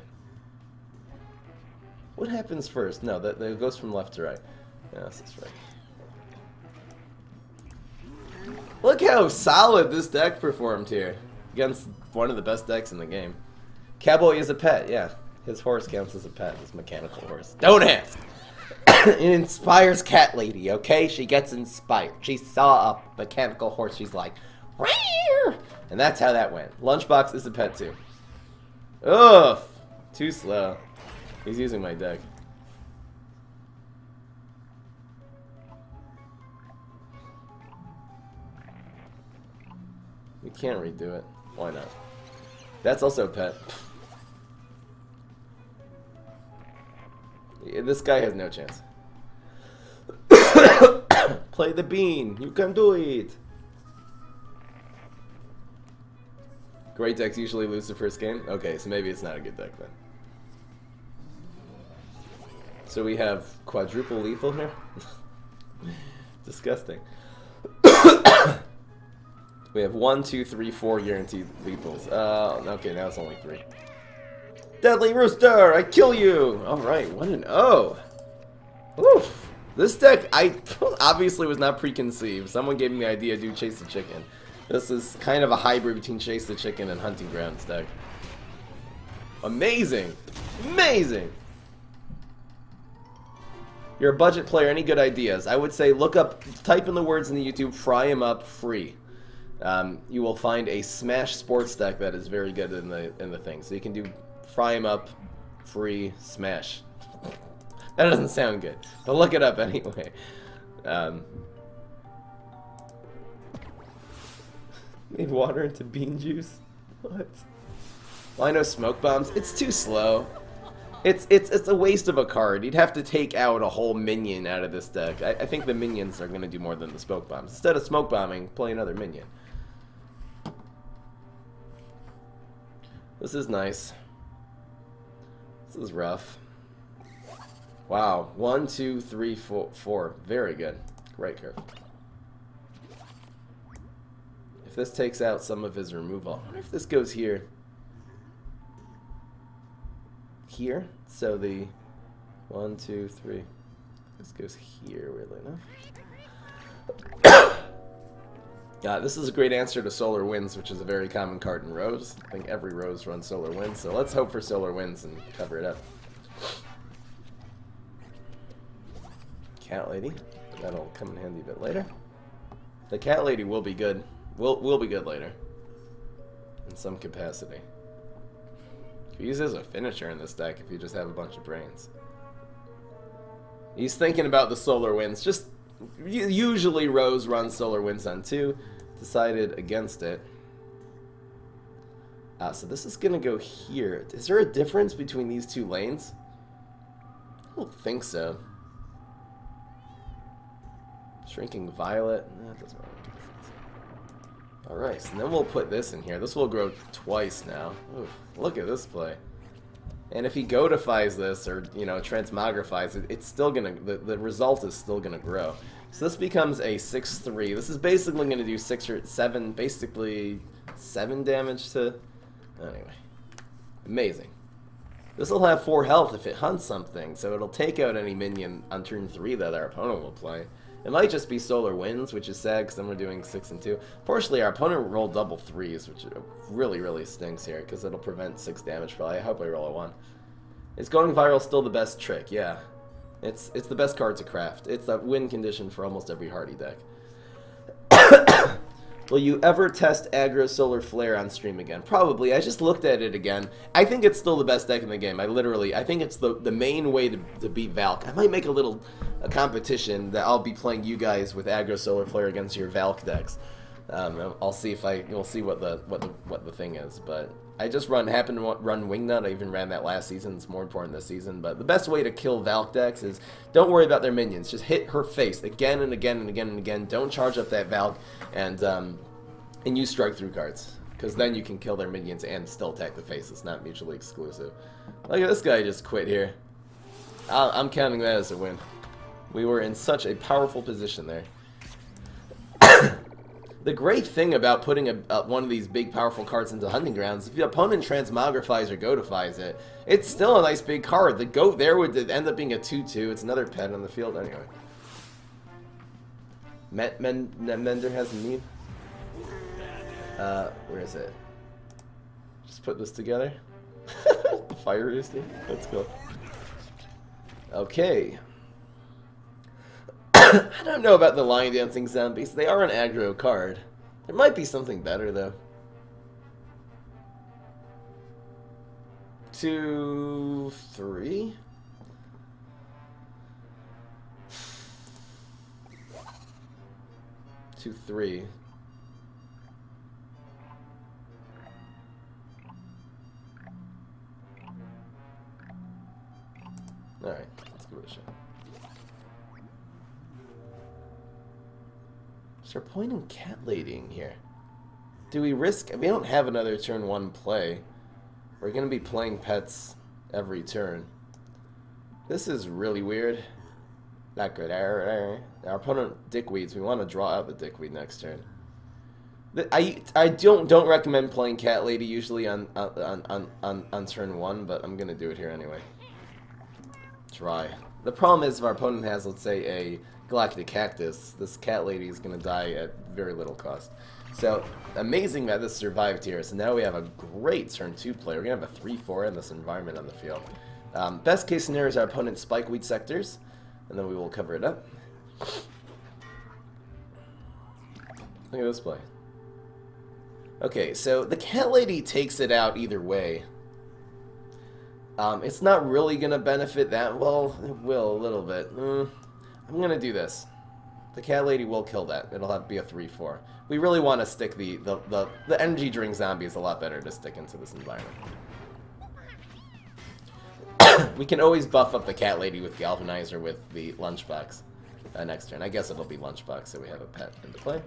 What happens first? No, that goes from left to right. Yeah, this is right. Look how solid this deck performed here against one of the best decks in the game. Cowboy is a pet, yeah. His horse counts as a pet, his mechanical horse. Don't ask! It inspires Cat Lady, okay? She gets inspired. She saw a mechanical horse, she's like, Rawr! And that's how that went. Lunchbox is a pet too. Ugh! Too slow. He's using my deck. We can't redo it. Why not? That's also a pet. Yeah, this guy has no chance. Play the bean. You can do it. Great decks usually lose the first game? Okay, so maybe it's not a good deck then. So we have quadruple lethal here? Disgusting. We have 1, 2, 3, 4 guaranteed lethals. Okay, now it's only 3. Deadly Rooster, I kill you! Alright, 1-0. Oof. This deck, I obviously was not preconceived. Someone gave me the idea to do Chase the Chicken. This is kind of a hybrid between Chase the Chicken and Hunting Grounds deck. Amazing! Amazing! You're a budget player, any good ideas? I would say look up, type in the words in the YouTube, fry 'em up free. You will find a Smash sports deck that is very good in the thing. So you can do fry 'em up, free, Smash. That doesn't sound good, but look it up anyway. Made water into bean juice? What? Well, I know smoke bombs. It's too slow. It's a waste of a card. You'd have to take out a whole minion out of this deck. I think the minions are going to do more than the smoke bombs. Instead of smoke bombing, play another minion. This is nice. This is rough. Wow. 1, 2, 3, 4. Very good. Great curve. If this takes out some of his removal, I wonder if this goes here. Here? So the 1, 2, 3. This goes here, weirdly enough. This is a great answer to Solar Winds, which is a very common card in Rose. I think every Rose runs Solar Winds, so let's hope for Solar Winds and cover it up. Cat Lady. That'll come in handy a bit later. The Cat Lady will be good. Will be good later. In some capacity. You can use it as a finisher in this deck if you just have a bunch of brains. He's thinking about the Solar Winds. Just usually Rose runs Solar Winds on 2. Decided against it. So this is gonna go here. Is there a difference between these two lanes? I don't think so. Shrinking Violet. That doesn't really make a difference. Alright, so then we'll put this in here. This will grow twice now. Oof, look at this play. And if he goatifies this, or, you know, transmogrifies it, it's still gonna, the result is still gonna grow. So this becomes a 6/3. This is basically gonna do 6 or 7, basically 7 damage to, anyway. Amazing. This will have 4 health if it hunts something, so it'll take out any minion on turn 3 that our opponent will play. It might just be Solar Winds, which is sad because then we're doing 6 and 2. Fortunately, our opponent rolled double 3s, which really, really stinks here because it'll prevent 6 damage probably. I hope I roll a 1. Is going viral still the best trick? Yeah. It's the best card to craft. It's a win condition for almost every Hardy deck. Will you ever test Aggro Solar Flare on stream again? Probably. I just looked at it again. I think it's still the best deck in the game. I think it's the main way to beat Valk. I might make a competition that I'll be playing you guys with Aggro Solar Flare against your Valk decks. I'll see if we'll see what the thing is. But I just happen to run Wingnut. I even ran that last season. It's more important this season. But the best way to kill Valk decks is don't worry about their minions. Just hit her face again and again and again and again. Don't charge up that Valk and use strike through cards. Because then you can kill their minions and still attack the face. It's not mutually exclusive. Look at this guy just quit here. I'm counting that as a win. We were in such a powerful position there. The great thing about putting one of these big powerful cards into Hunting Grounds, if the opponent transmogrifies or goatifies it, it's still a nice big card. The goat there would end up being a 2/2. It's another pet on the field anyway. Mender has a need. Where is it? Just put this together. Fire Rooster. Let's go. Okay. I don't know about the Lion Dancing Zombies. They are an aggro card. There might be something better, though. 2, 3. Two, 3. Alright, let's give it a shot. Start pointing Cat Lady in here. Do we risk... We don't have another turn 1 play. We're going to be playing pets every turn. This is really weird. Not good. Our opponent dickweeds. We want to draw out the dickweed next turn. I don't recommend playing Cat Lady usually on turn 1, but I'm going to do it here anyway. Try. The problem is if our opponent has, let's say, a Galactic Cactus, this Cat Lady is going to die at very little cost. So, amazing that this survived here. So now we have a great turn 2 play. We're going to have a 3-4 in this environment on the field. Best case scenario is our opponent's Spikeweed sectors, and then we will cover it up. Look at this play. Okay, so the Cat Lady takes it out either way. It's not really going to benefit that well. It will a little bit. I'm going to do this. The Cat Lady will kill that. It'll have to be a 3-4. We really want to stick the energy drink zombie is a lot better to stick into this environment. We can always buff up the Cat Lady with Galvanizer with the Lunchbox next turn. I guess it'll be Lunchbox, so we have a pet into play.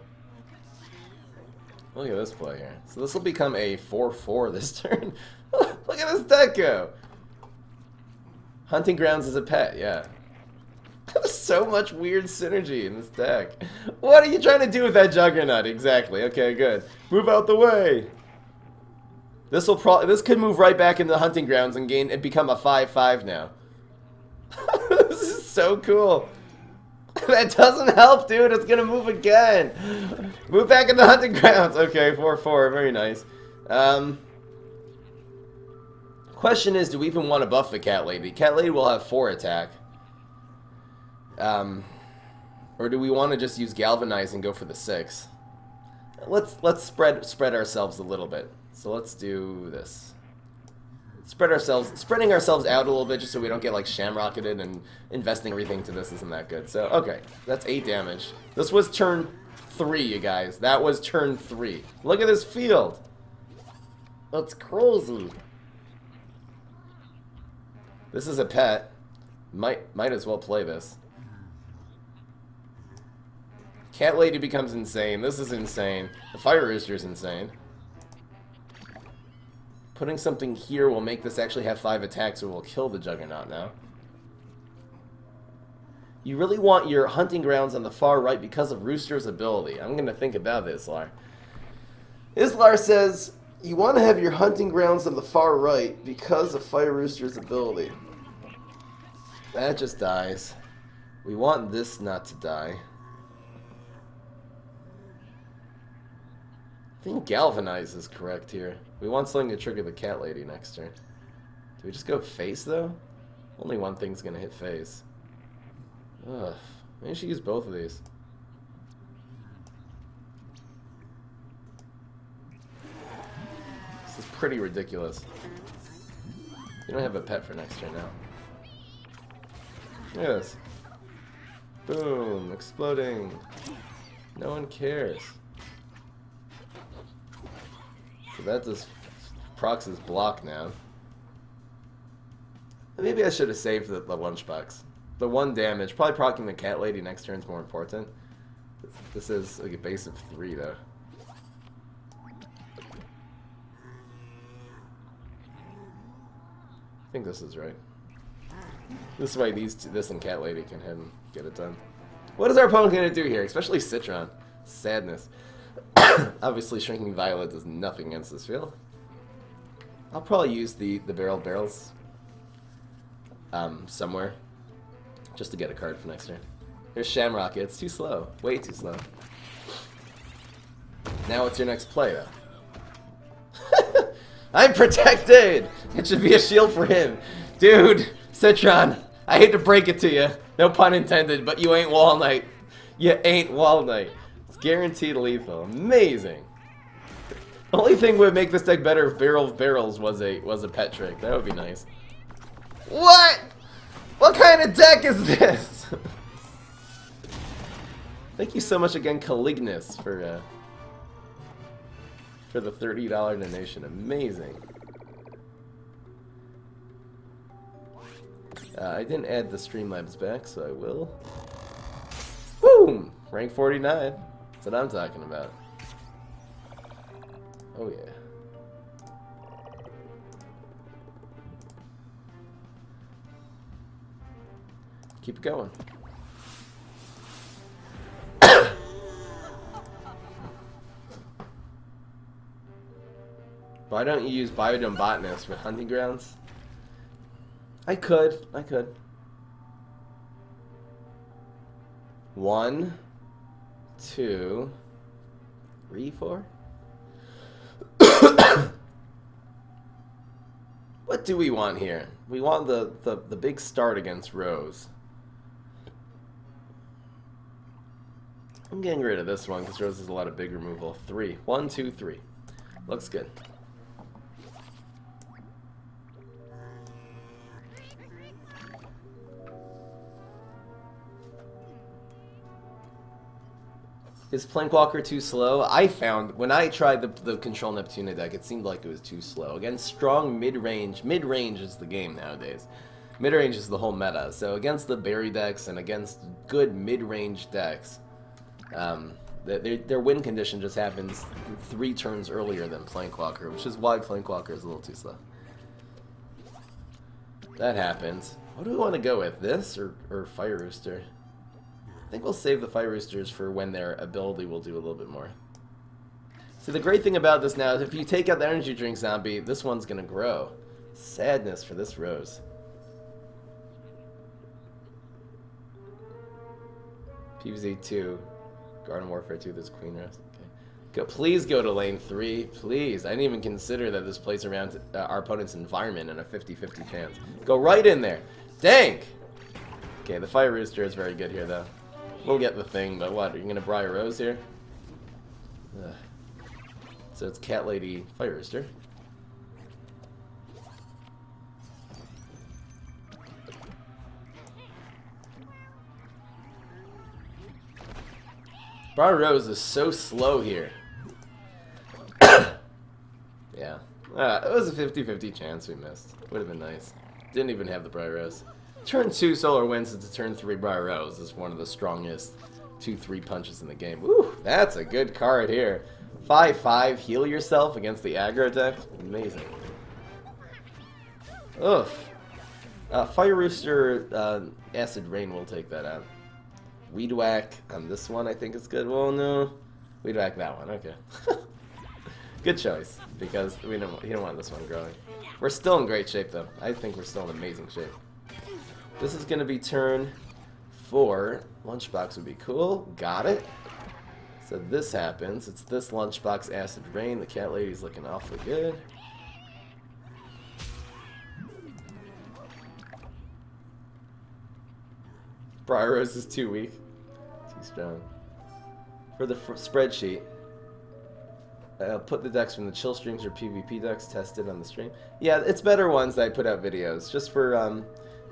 Look at this play here. So this will become a 4-4 this turn. Look at this deck go! Hunting Grounds is a pet, yeah. There's so much weird synergy in this deck. What are you trying to do with that Juggernaut? Exactly. Okay, good. Move out the way. This could move right back into the Hunting Grounds and become a 5-5 now. This is so cool. That doesn't help, dude. It's gonna move again. Move back into Hunting Grounds. Okay, 4-4. Very nice. Question is, do we even want to buff the Cat Lady? Cat Lady will have 4 attack. Or do we want to just use Galvanize and go for the 6? Let's spread ourselves a little bit. So let's do this. Spreading ourselves out a little bit just so we don't get like shamrocketed, and investing everything to this isn't that good. So okay, that's 8 damage. This was turn 3, you guys. That was turn 3. Look at this field. That's crazy. This is a pet. Might as well play this. Cat Lady becomes insane. This is insane. The Fire Rooster is insane. Putting something here will make this actually have 5 attacks, so it will kill the Juggernaut now. You really want your Hunting Grounds on the far right because of Rooster's ability. I'm going to think about this, Islar. Islar says, you want to have your Hunting Grounds on the far right because of Fire Rooster's ability. That just dies. We want this not to die. I think Galvanize is correct here. We want something to trigger the Cat Lady next turn. Do we just go face, though? Only one thing's going to hit face. Ugh. Maybe I should use both of these. This is pretty ridiculous. You don't have a pet for next turn now. Look at this. Boom. Exploding. No one cares. So that just procs his block now. Maybe I should have saved the Lunchbox. The 1 damage. Probably proccing the Cat Lady next turn is more important. This is like a base of 3, though. I think this is right. This way this and Cat Lady can hit and get it done. What is our opponent going to do here? Especially Citron. Sadness. Obviously, Shrinking Violet does nothing against this field. I'll probably use the barrels somewhere just to get a card for next turn. Here's Shamrock. It's too slow. Way too slow. Now what's your next play, though? I'm protected! It should be a shield for him. Dude, Citron, I hate to break it to you. No pun intended, but you ain't Wall Knight. You ain't Wall Knight. Guaranteed lethal. Amazing. The only thing would make this deck better if Barrel of Barrels was a pet trick. That would be nice. What? What kind of deck is this? Thank you so much again, Calignus, for the $30 donation. Amazing. I didn't add the Streamlabs back, so I will. Boom! Rank 49. That's what I'm talking about. Oh yeah. Keep it going. Why don't you use Biodome Botanist with hunting grounds? I could. 1, 2, 3, 4. What do we want here? We want the big start against Rose. I'm getting rid of this one because Rose has a lot of big removal. 3. 1, 2, 3. Looks good. Is Plankwalker too slow? I found, when I tried the Control Neptuna deck, it seemed like it was too slow. Against strong mid-range, mid-range is the game nowadays. Mid-range is the whole meta. So against the berry decks and against good mid-range decks, their win condition just happens 3 turns earlier than Plankwalker, which is why Plankwalker is a little too slow. That happens. What do we want to go with? This or Fire Rooster? I think we'll save the Fire Roosters for when their ability will do a little bit more. See, the great thing about this now is if you take out the Energy Drink Zombie, this one's going to grow. Sadness for this Rose. PvZ 2. Garden Warfare 2, this Queen Rose. Okay. Please go to lane 3. Please. I didn't even consider that this plays around our opponent's environment in a 50-50 chance. Go right in there. Dank! Okay, the Fire Rooster is very good here, though. We'll get the thing, but what? Are you going to Briar Rose here? Ugh. So it's Cat Lady Fire Rooster. Briar Rose is so slow here. Yeah. It was a 50-50 chance we missed. Would have been nice. Didn't even have the Briar Rose. Turn 2 Solar Winds into turn 3 Briar Rose is one of the strongest 2-3 punches in the game. Woo! That's a good card here. 5-5, heal yourself against the aggro deck. Amazing. Ugh. Fire Rooster, Acid Rain will take that out. Weed Whack on this one I think is good. Well, no. Weed Whack that one. Okay. Good choice, because you don't want this one growing. We're still in great shape, though. I think we're still in amazing shape. This is going to be turn 4. Lunchbox would be cool. Got it. So this happens. It's this Lunchbox Acid Rain. The Cat Lady's looking awfully good. Briar Rose is too weak. Too strong. For the spreadsheet, I'll put the decks from the chill streams or PvP decks tested on the stream. Yeah, it's better ones that I put out videos. Just for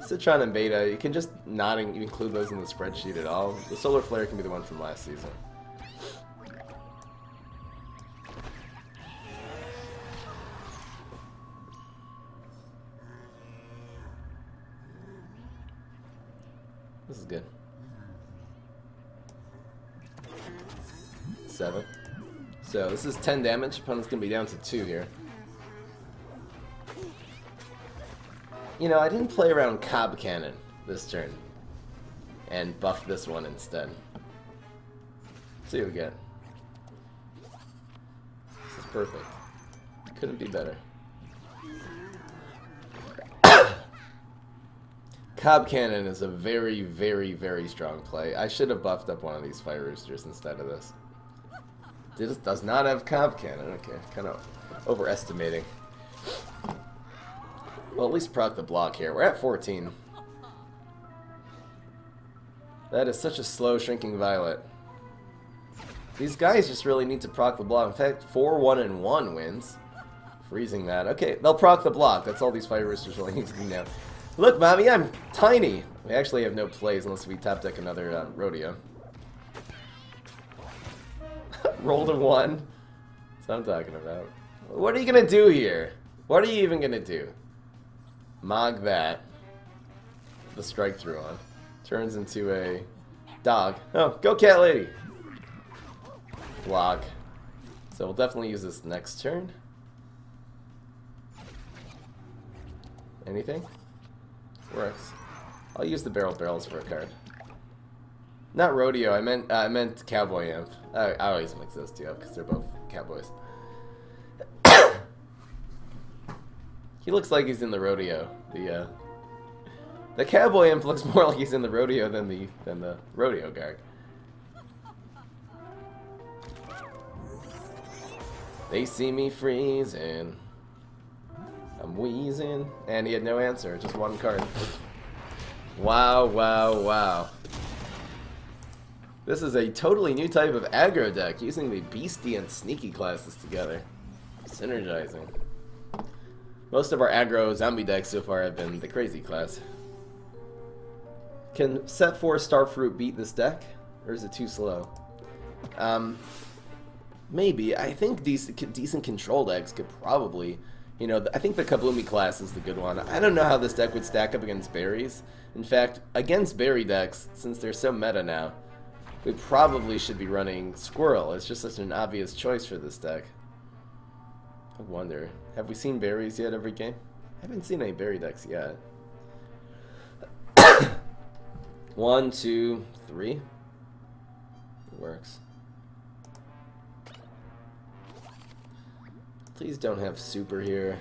Citron and Beta, you can just not include those in the spreadsheet at all. The Solar Flare can be the one from last season. This is good. 7. So this is 10 damage. Opponent's going to be down to 2 here. You know, I didn't play around Cob Cannon this turn. And buff this one instead. See what we get. This is perfect. Couldn't be better. Cob Cannon is a very, very, very strong play. I should have buffed up one of these Fire Roosters instead of this. This does not have Cob Cannon. Okay, kind of overestimating. Well, at least proc the block here. We're at 14. That is such a slow shrinking violet. These guys just really need to proc the block. In fact, 4-1-1 wins. Freezing that. Okay, they'll proc the block. That's all these Fire Roosters really need to do now. Look, mommy, I'm tiny. We actually have no plays unless we top deck another rodeo. Roll to 1. That's what I'm talking about. What are you going to do here? What are you even going to do? Mog that. The strike through on. Turns into a dog. Oh, go Cat Lady. Block. So we'll definitely use this next turn. Anything? Works. I'll use the barrels for a card. Not rodeo. I meant cowboy imp. I always mix those two up because they're both cowboys. He looks like he's in the rodeo. The cowboy imp looks more like he's in the rodeo than the rodeo guard. They see me freezing. I'm wheezing. And he had no answer, just one card. Wow, wow, wow. This is a totally new type of aggro deck, using the beastie and sneaky classes together. Synergizing. Most of our aggro zombie decks so far have been the crazy class. Can set 4 Starfruit beat this deck? Or is it too slow? Maybe. I think decent control decks could probably... You know, I think the Kabloomy class is the good one. I don't know how this deck would stack up against berries. In fact, against berry decks, since they're so meta now, we probably should be running Squirrel. It's just such an obvious choice for this deck. I wonder, have we seen berries yet every game? I haven't seen any berry decks yet. 1, 2, 3. It works. Please don't have super here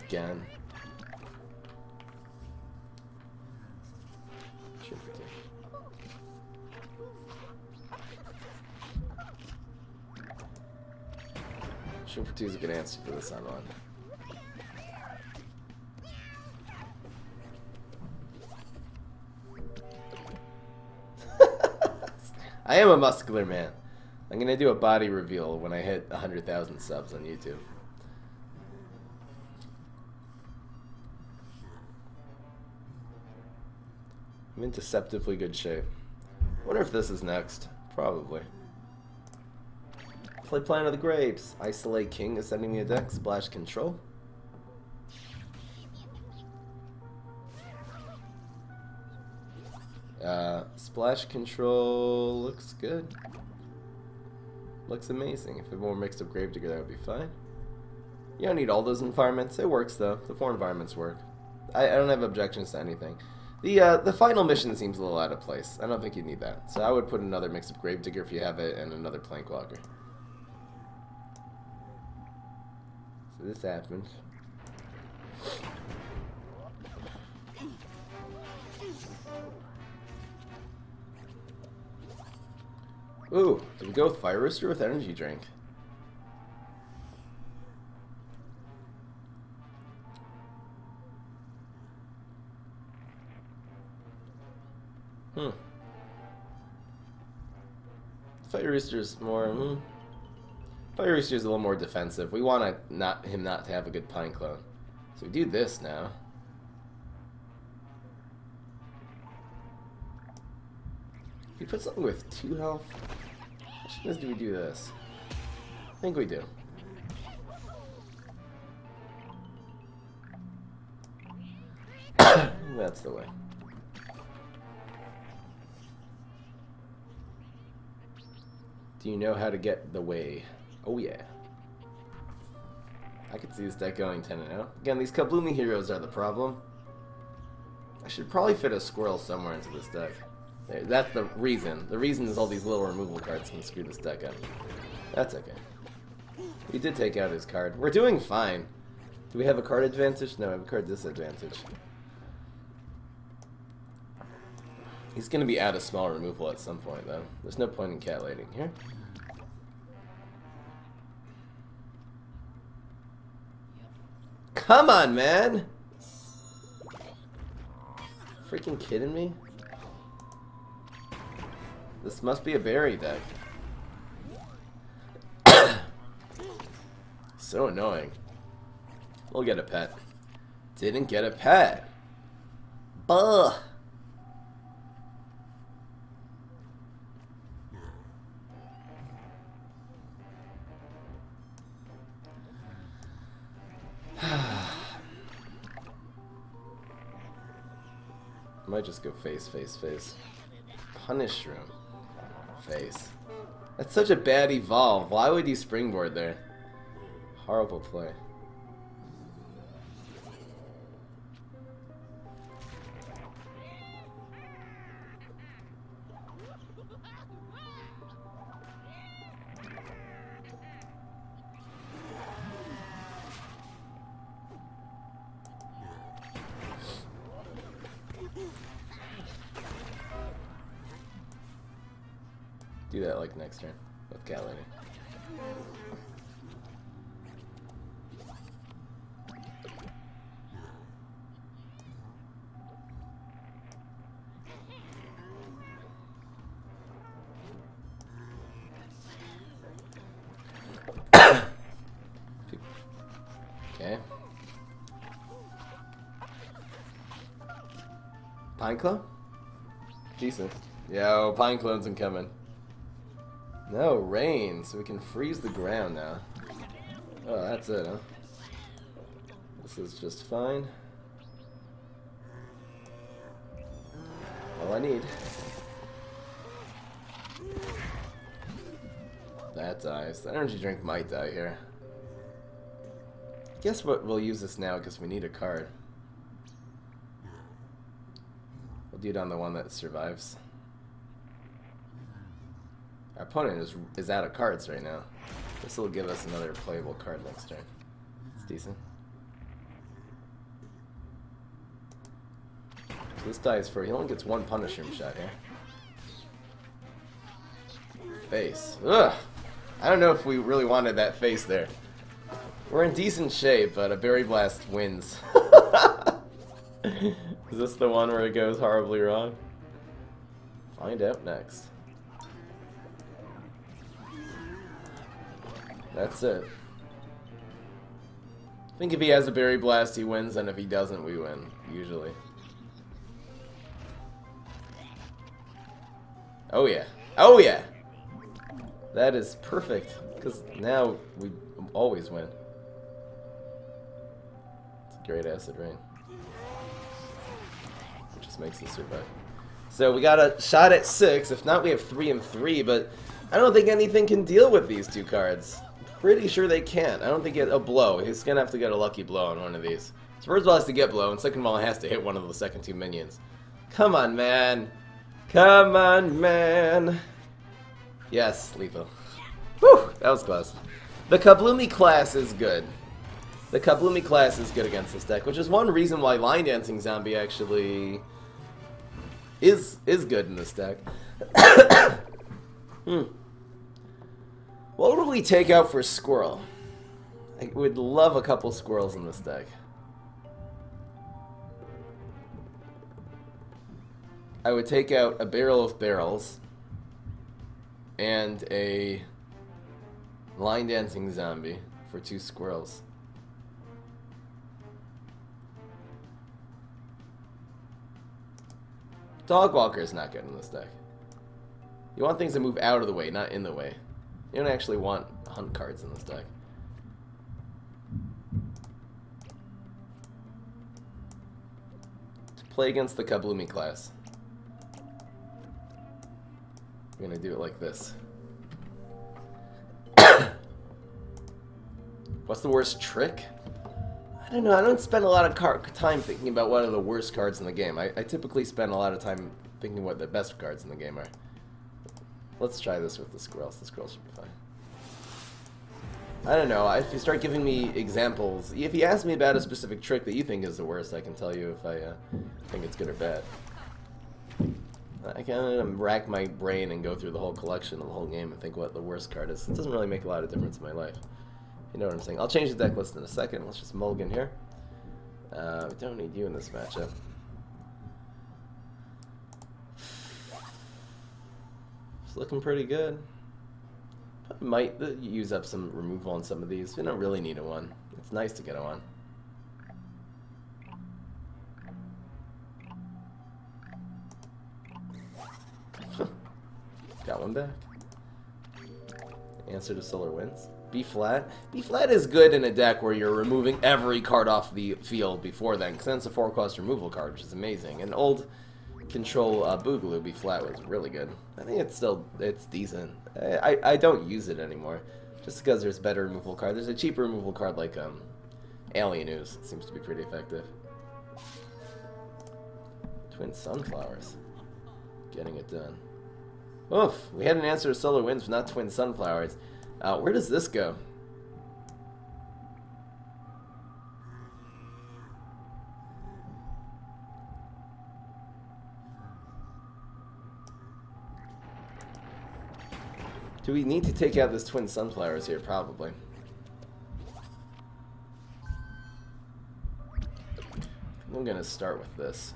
again. Shoot for 2 is a good answer for this on one. I am a muscular man. I'm gonna do a body reveal when I hit 100,000 subs on YouTube. I'm in deceptively good shape. Wonder if this is next. Probably. Play Planet of the Grapes. Isolate King is sending me a deck. Splash Control. Splash Control looks good. Looks amazing. If it were mixed up Gravedigger, that would be fine. You don't need all those environments. It works though. The 4 environments work. I don't have objections to anything. The final mission seems a little out of place. I don't think you need that. So I would put another mix of Gravedigger if you have it, and another Plankwalker. So this happened. Ooh, did we go with Fire Rooster with Energy Drink? Fire Rooster's more... Fire Rooster's a little more defensive. We want him not to have a good Pine Clone. So we do this now. We put something with 2 health. How much do we do this? I think we do. That's the way. Do you know how to get the way? Oh yeah. I could see this deck going 10-0. Again, these Kabloomy heroes are the problem. I should probably fit a squirrel somewhere into this deck. There, that's the reason. The reason is all these little removal cards can screw this deck up. That's okay. We did take out his card. We're doing fine. Do we have a card advantage? No, we have a card disadvantage. He's going to be out of small removal at some point, though. There's no point in catlighting here. Come on, man! Freaking kidding me? This must be a berry deck. So annoying. We'll get a pet. Didn't get a pet. Buh! I might just go face, face, face. Punish room. Face. That's such a bad evolve. Why would you springboard there? Horrible play. Do that like next turn with Cat Lady. Okay. Pine Clone? Decent. Yo, Pine Clone's incoming. No, rain, so we can freeze the ground now. Oh, that's it, huh? This is just fine. All I need. That dies. The energy drink might die here. Guess what? We'll use this now because we need a card. We'll do it on the one that survives. Our opponent is out of cards right now. This will give us another playable card next turn. It's decent. So this dies for, he only gets one punish room shot here. Face. Ugh! I don't know if we really wanted that face there. We're in decent shape, but a Berry Blast wins. Is this the one where it goes horribly wrong? Find out next. That's it. I think if he has a Berry Blast, he wins, and if he doesn't, we win, usually. Oh yeah. Oh yeah! That is perfect, because now we always win. It's a great Acid Rain. It just makes us survive. So we got a shot at 6, if not we have 3 and 3, but I don't think anything can deal with these two cards. Pretty sure they can't. I don't think a blow. He's gonna have to get a lucky blow on one of these. So first of all, has to get blow, and second of all, has to hit one of the second two minions. Come on, man. Come on, man. Yes, lethal. Whew, that was close. The Kabloomy class is good. The Kabloomy class is good against this deck, which is one reason why Line Dancing Zombie actually is good in this deck. What would we take out for Squirrel? I would love a couple squirrels in this deck. I would take out a Barrel of Barrels and a Line Dancing Zombie for 2 squirrels. Dogwalker is not good in this deck. You want things to move out of the way, not in the way. You don't actually want hunt cards in this deck. To play against the Kabloomy class, I'm gonna do it like this. What's the worst trick? I don't know. I don't spend a lot of time thinking about what are the worst cards in the game. I typically spend a lot of time thinking what the best cards in the game are. Let's try this with the squirrels. The squirrels should be fine. I don't know. If you start giving me examples, if you ask me about a specific trick that you think is the worst, I can tell you if I think it's good or bad. I can rack my brain and go through the whole collection of the whole game and think what the worst card is. It doesn't really make a lot of difference in my life. You know what I'm saying? I'll change the deck list in a second. Let's just mulligan here. We don't need you in this matchup. It's looking pretty good. I might use up some removal on some of these. We don't really need a 1. It's nice to get a 1. Got one back. Answer to Solar Winds. B flat. B flat is good in a deck where you're removing every card off the field before then, because then it's a 4-cost removal card, which is amazing. And old Control Boogaloo B flat was really good. I think it's decent. I don't use it anymore, just because there's better removal card. There's a cheaper removal card like Alien Ooze. Seems to be pretty effective. Twin Sunflowers, getting it done. Oof, we had an answer to Solar Winds, but not Twin Sunflowers. Where does this go? Do we need to take out this Twin Sunflowers here? Probably. I'm gonna start with this.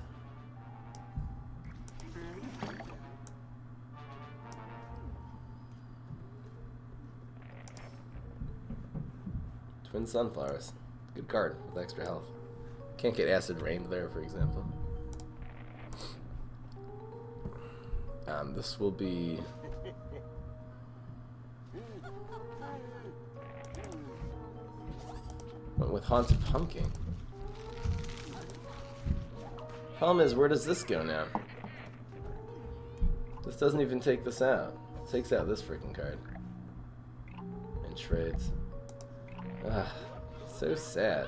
Twin Sunflowers. Good card with extra health. Can't get Acid Rain there, for example. This will be... Went with Haunted Pumpkin. Problem is, where does this go now? This doesn't even take this out. It takes out this freaking card. And trades. Ugh, so sad.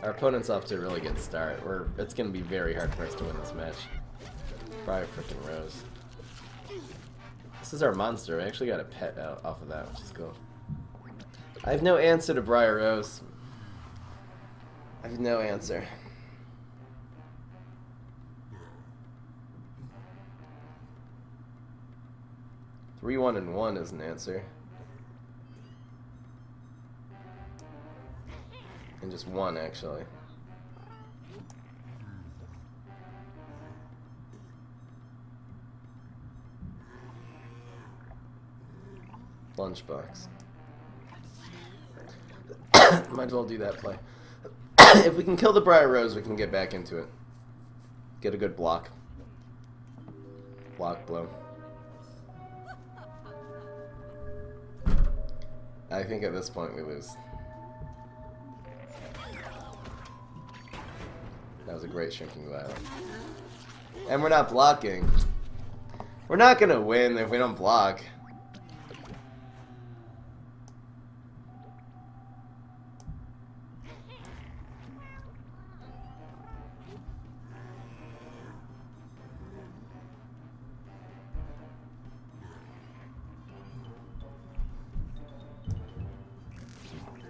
Our opponent's off to a really good start. It's going to be very hard for us to win this match. Briar freaking Rose. This is our monster. We actually got a pet out off of that, which is cool. I have no answer to Briar Rose. I have no answer. Three, 1, and 1 is an answer. And just 1, actually. Lunchbox. Might as well do that play. If we can kill the Briar Rose, we can get back into it. Get a good block. Block blow. I think at this point we lose. That was a great Shrinking Violet. And we're not blocking. We're not gonna win if we don't block.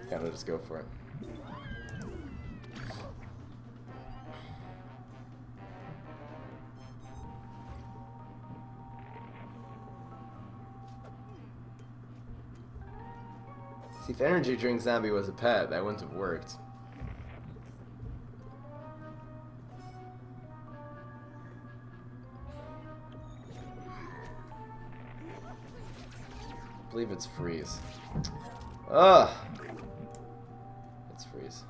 Yeah, we'll just go for it. See, if Energy Drink Zombie was a pet, that wouldn't have worked. I believe it's Freeze. Ugh! It's Freeze.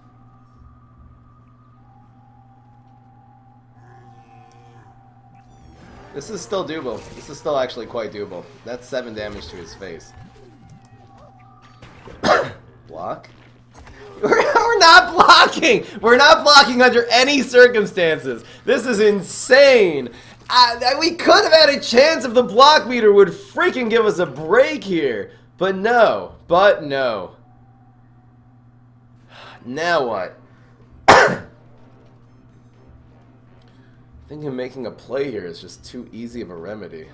This is still doable. This is still actually quite doable. That's 7 damage to his face. Block? We're not blocking! We're not blocking under any circumstances. This is insane. We could have had a chance if the block meter would freaking give us a break here. But no. But no. Now what? I think him making a play here is just too easy of a remedy.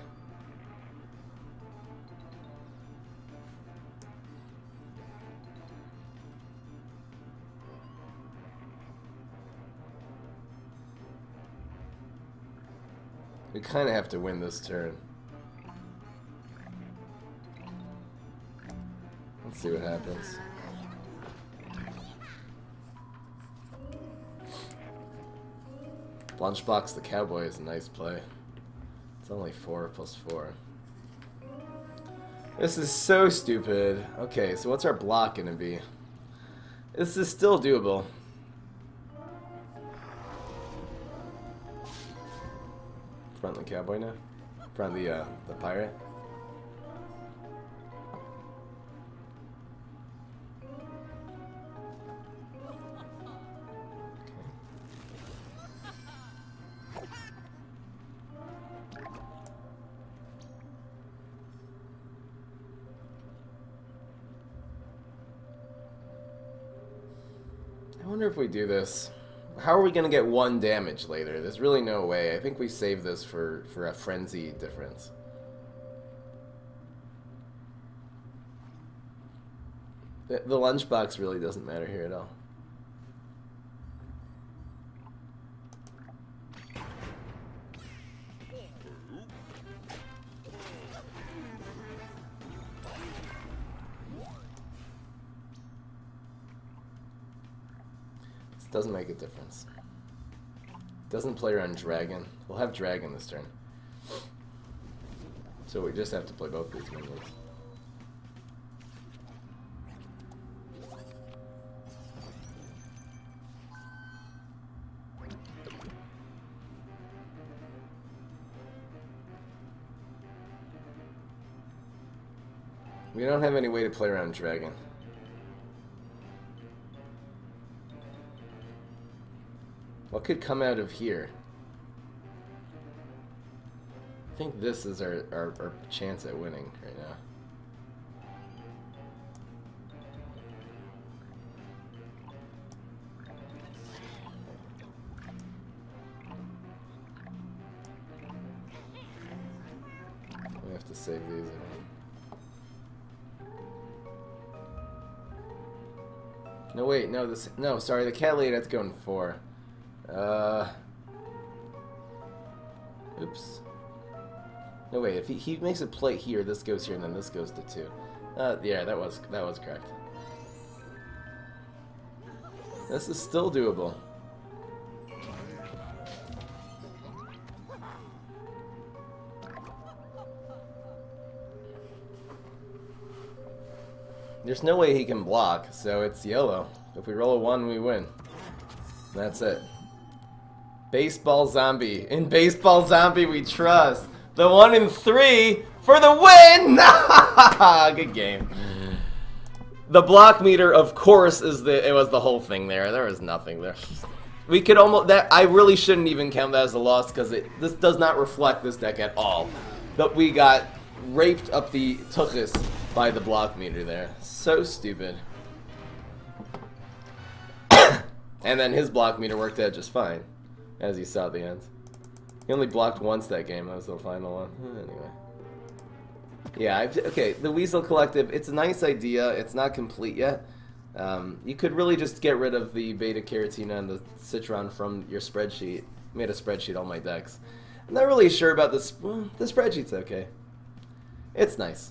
We kind of have to win this turn. Let's see what happens. Lunchbox the Cowboy is a nice play. It's only 4 plus 4. This is so stupid. Okay, so what's our block gonna be? This is still doable. Front the Cowboy now? Front the Pirate? wonder if we do this. How are we gonna get 1 damage later? There's really no way. I think we save this for a frenzy difference. The lunchbox really doesn't matter here at all. Doesn't make a difference. Doesn't play around dragon. We'll have dragon this turn. So we just have to play both these minions. We don't have any way to play around dragon. What could come out of here? I think this is our chance at winning right now. We have to save these. No, wait, no, no, sorry, the cat lady had to go in 4. Oops. No, wait, if he makes a play here, this goes here, and then this goes to 2. Yeah, that was correct. This is still doable. There's no way he can block, so it's yellow. If we roll a 1, we win. That's it. Baseball Zombie. In Baseball Zombie we trust. The 1 in 3 for the win! Good game. The block meter, of course, it was the whole thing there. There was nothing there. We could almost, I really shouldn't even count that as a loss because this does not reflect this deck at all. But we got raped up the tuchus by the block meter there. So stupid. And then his block meter worked out just fine, as you saw at the end. He only blocked once that game. That was the final one. Anyway. Yeah, okay, the Weasel Collective, it's a nice idea. It's not complete yet. You could really just get rid of the Beta Carotene and the Citron from your spreadsheet. I made a spreadsheet, all my decks. I'm not really sure about this. Well, the spreadsheet's okay. It's nice.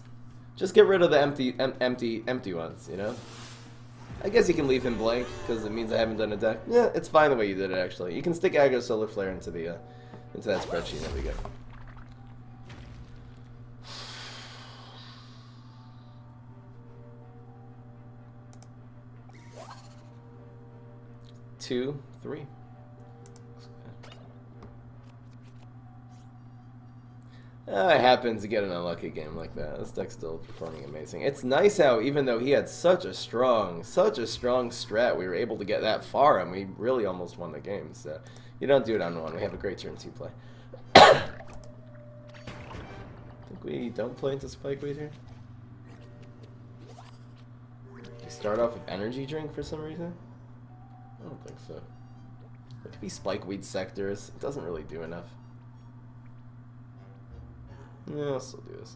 Just get rid of the empty ones, you know? I guess you can leave him blank, because it means I haven't done a deck. Yeah, it's fine the way you did it, actually. You can stick Aggro Solar Flare into that spreadsheet. There we go. Two, 3. I happen to get an unlucky game like that. This deck's still performing amazing. It's nice how, even though he had such a strong strat, we were able to get that far, and we really almost won the game. So, you don't do it on 1. We have a great turn 2 play. I think we don't play into Spikeweed here. We start off with Energy Drink for some reason? I don't think so. It could be Spikeweed Sectors. It doesn't really do enough. Yeah, I'll still do this.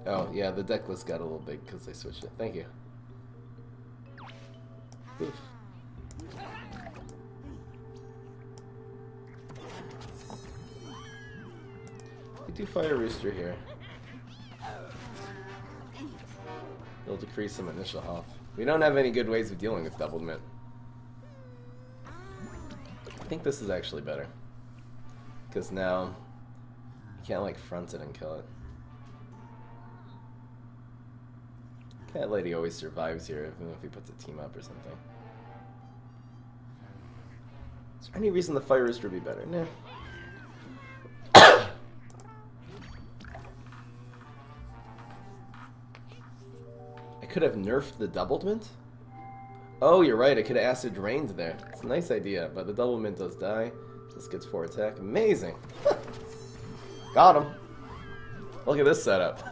Oh, yeah, the deck list got a little big because they switched it. Thank you. Oof. We do Fire Rooster here. It'll decrease some initial health. We don't have any good ways of dealing with Doubled Mint. I think this is actually better. Because now, you can't like front it and kill it. Cat Lady always survives here, even if he puts a team up or something. Is there any reason the Fire Rooster would be better? No. Could have nerfed the Doubled Mint? Oh, you're right, I could have Acid Rained there. It's a nice idea, but the Doubled Mint does die. This gets 4 attack. Amazing! Got him! Look at this setup.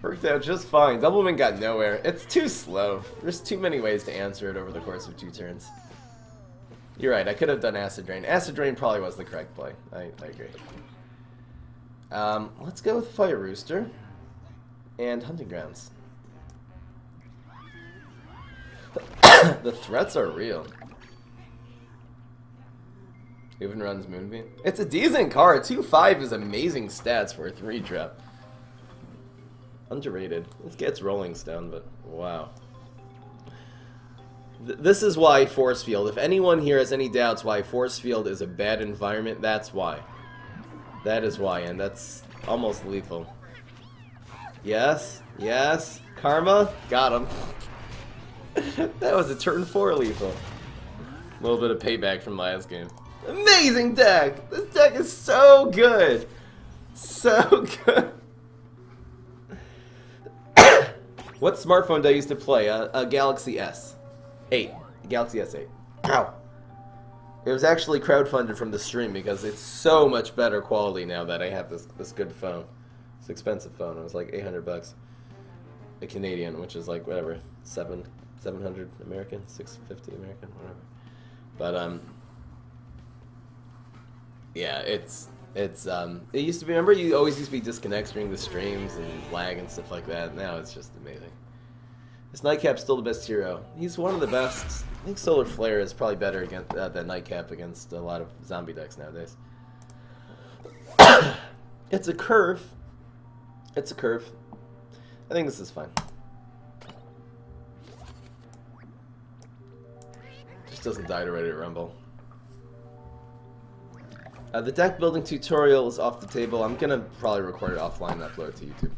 Worked out just fine. Doublemint got nowhere. It's too slow. There's too many ways to answer it over the course of 2 turns. You're right, I could have done Acid Drain. Acid Drain probably was the correct play. I agree. Let's go with Fire Rooster and Hunting Grounds. The threats are real. Even runs Moonbeam. It's a decent card. 2-5 is amazing stats for a 3-drop. Underrated. It gets Rolling Stone, but wow. This is why Force Field. If anyone here has any doubts why Force Field is a bad environment, that's why. That is why, and that's almost lethal. Yes, yes. Karma, got him. That was a turn 4 lethal. A little bit of payback from last game. Amazing deck! This deck is so good! So good! What smartphone did I used to play? A Galaxy S8. Galaxy S8. Ow! It was actually crowdfunded from the stream because it's so much better quality now that I have this good phone. It's an expensive phone. It was like 800 bucks. A Canadian, which is like whatever, 700 American, 650 American, whatever. But yeah, it used to be, remember you always used to be disconnects during the streams and lag and stuff like that. Now it's just amazing. This Nightcap's still the best hero. He's one of the best. I think Solar Flare is probably better against than Nightcap against a lot of zombie decks nowadays. It's a curve. It's a curve. I think this is fine. Just doesn't die to Ready to Rumble. The deck building tutorial is off the table. I'm gonna probably record it offline and upload it to YouTube.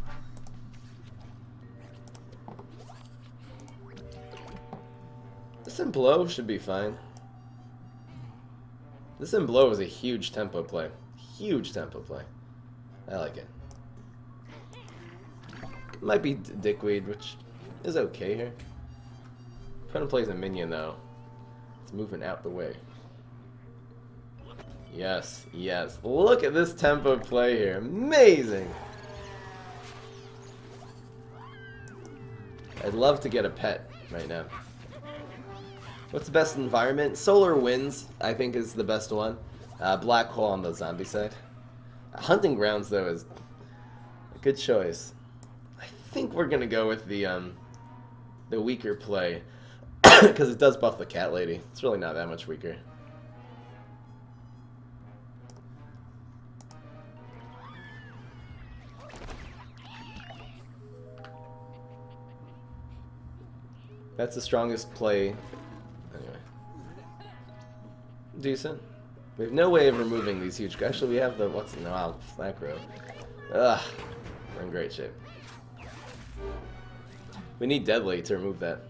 This and Blow should be fine. This and Blow is a huge tempo play. Huge tempo play. I like it. It might be Dickweed, which is okay here. Opponent plays a minion though. It's moving out the way. Yes, yes. Look at this tempo play here. Amazing! I'd love to get a pet right now. What's the best environment? Solar Winds, I think, is the best one. Black Hole on the zombie side. Hunting Grounds, though, is a good choice. I think we're gonna go with the weaker play because it does buff the Cat Lady. It's really not that much weaker. That's the strongest play. Anyway. Decent. We have no way of removing these huge guys. Actually, we have the, what's the, no, Slackrow. Ugh. We're in great shape. We need Deadly to remove that.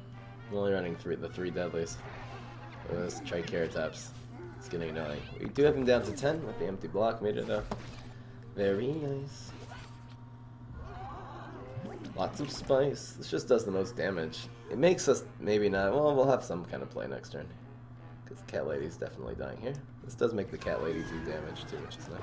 I'm only running the three Deadlies. Those Triceratops. It's getting annoying. We do have him down to 10 with the empty block meter, though. Very nice. Lots of spice. This just does the most damage. It makes us maybe not. Well, we'll have some kind of play next turn. Because the Cat Lady's definitely dying here. This does make the Cat Lady do damage too, which is nice.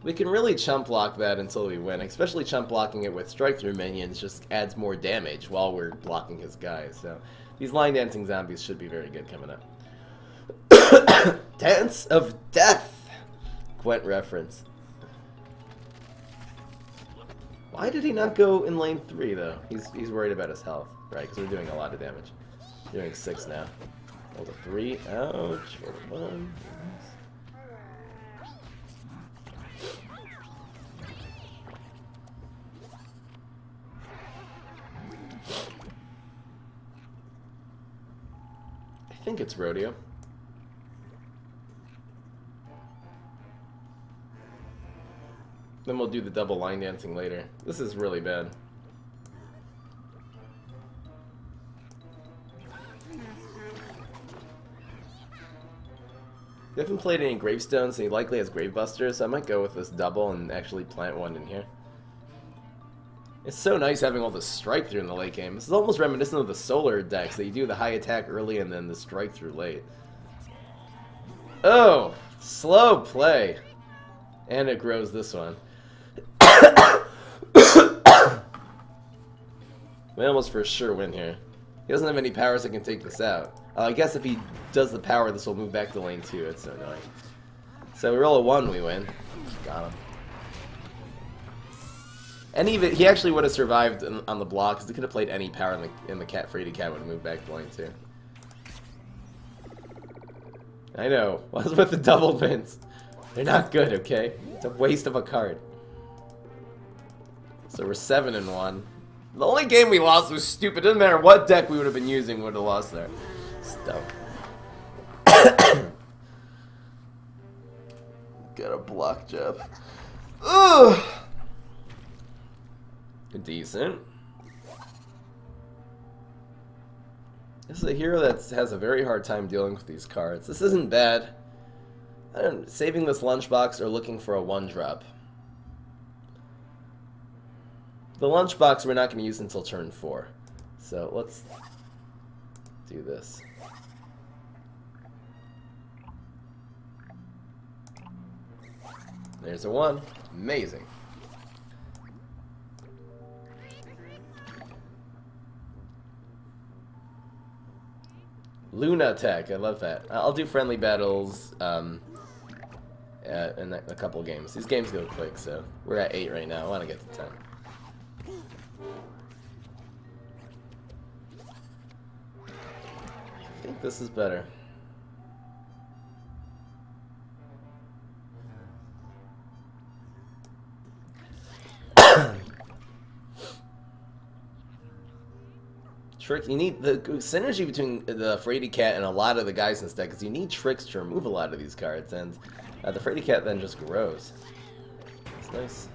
We can really chump block that until we win. Especially chump blocking it with strike through minions just adds more damage while we're blocking his guys. So these line dancing zombies should be very good coming up. Dance of Death! Gwent reference. Why did he not go in lane 3 though? He's worried about his health, right? Because we're doing a lot of damage. We're doing 6 now. Hold a 3. Ouch. Hold a 1. I think it's Rodeo. Then we'll do the double line dancing later. This is really bad. We haven't played any gravestones, and he likely has gravebusters, so I might go with this double and actually plant one in here. It's so nice having all the strike through in the late game. This is almost reminiscent of the solar decks that you do the high attack early and then the strike through late. Oh, slow play. And it grows this one. We almost for sure win here. He doesn't have any powers that can take this out. I guess if he does the power, this will move back to lane 2. It's so annoying. So we roll a 1, we win. Got him. And even he actually would have survived on the block because he could have played any power in the cat. Frady cat would have moved back to lane 2. I know. What's with the double pins? They're not good, okay? It's a waste of a card. So we're 7-1. The only game we lost was stupid. Doesn't matter what deck we would have been using, we would have lost there. Stuff. Got a block jab. Ugh. Decent. This is a hero that has a very hard time dealing with these cards. This isn't bad. Saving this lunchbox or looking for a 1-drop. The lunchbox we're not going to use until turn 4. So let's do this. There's a 1. Amazing. Luna attack. I love that. I'll do friendly battles in a couple games. These games go quick, so we're at 8 right now. I want to get to 10. I think this is better. Trick, you need the synergy between the Frady Cat and a lot of the guys in this deck, because you need tricks to remove a lot of these cards, and the Frady Cat then just grows. It's nice.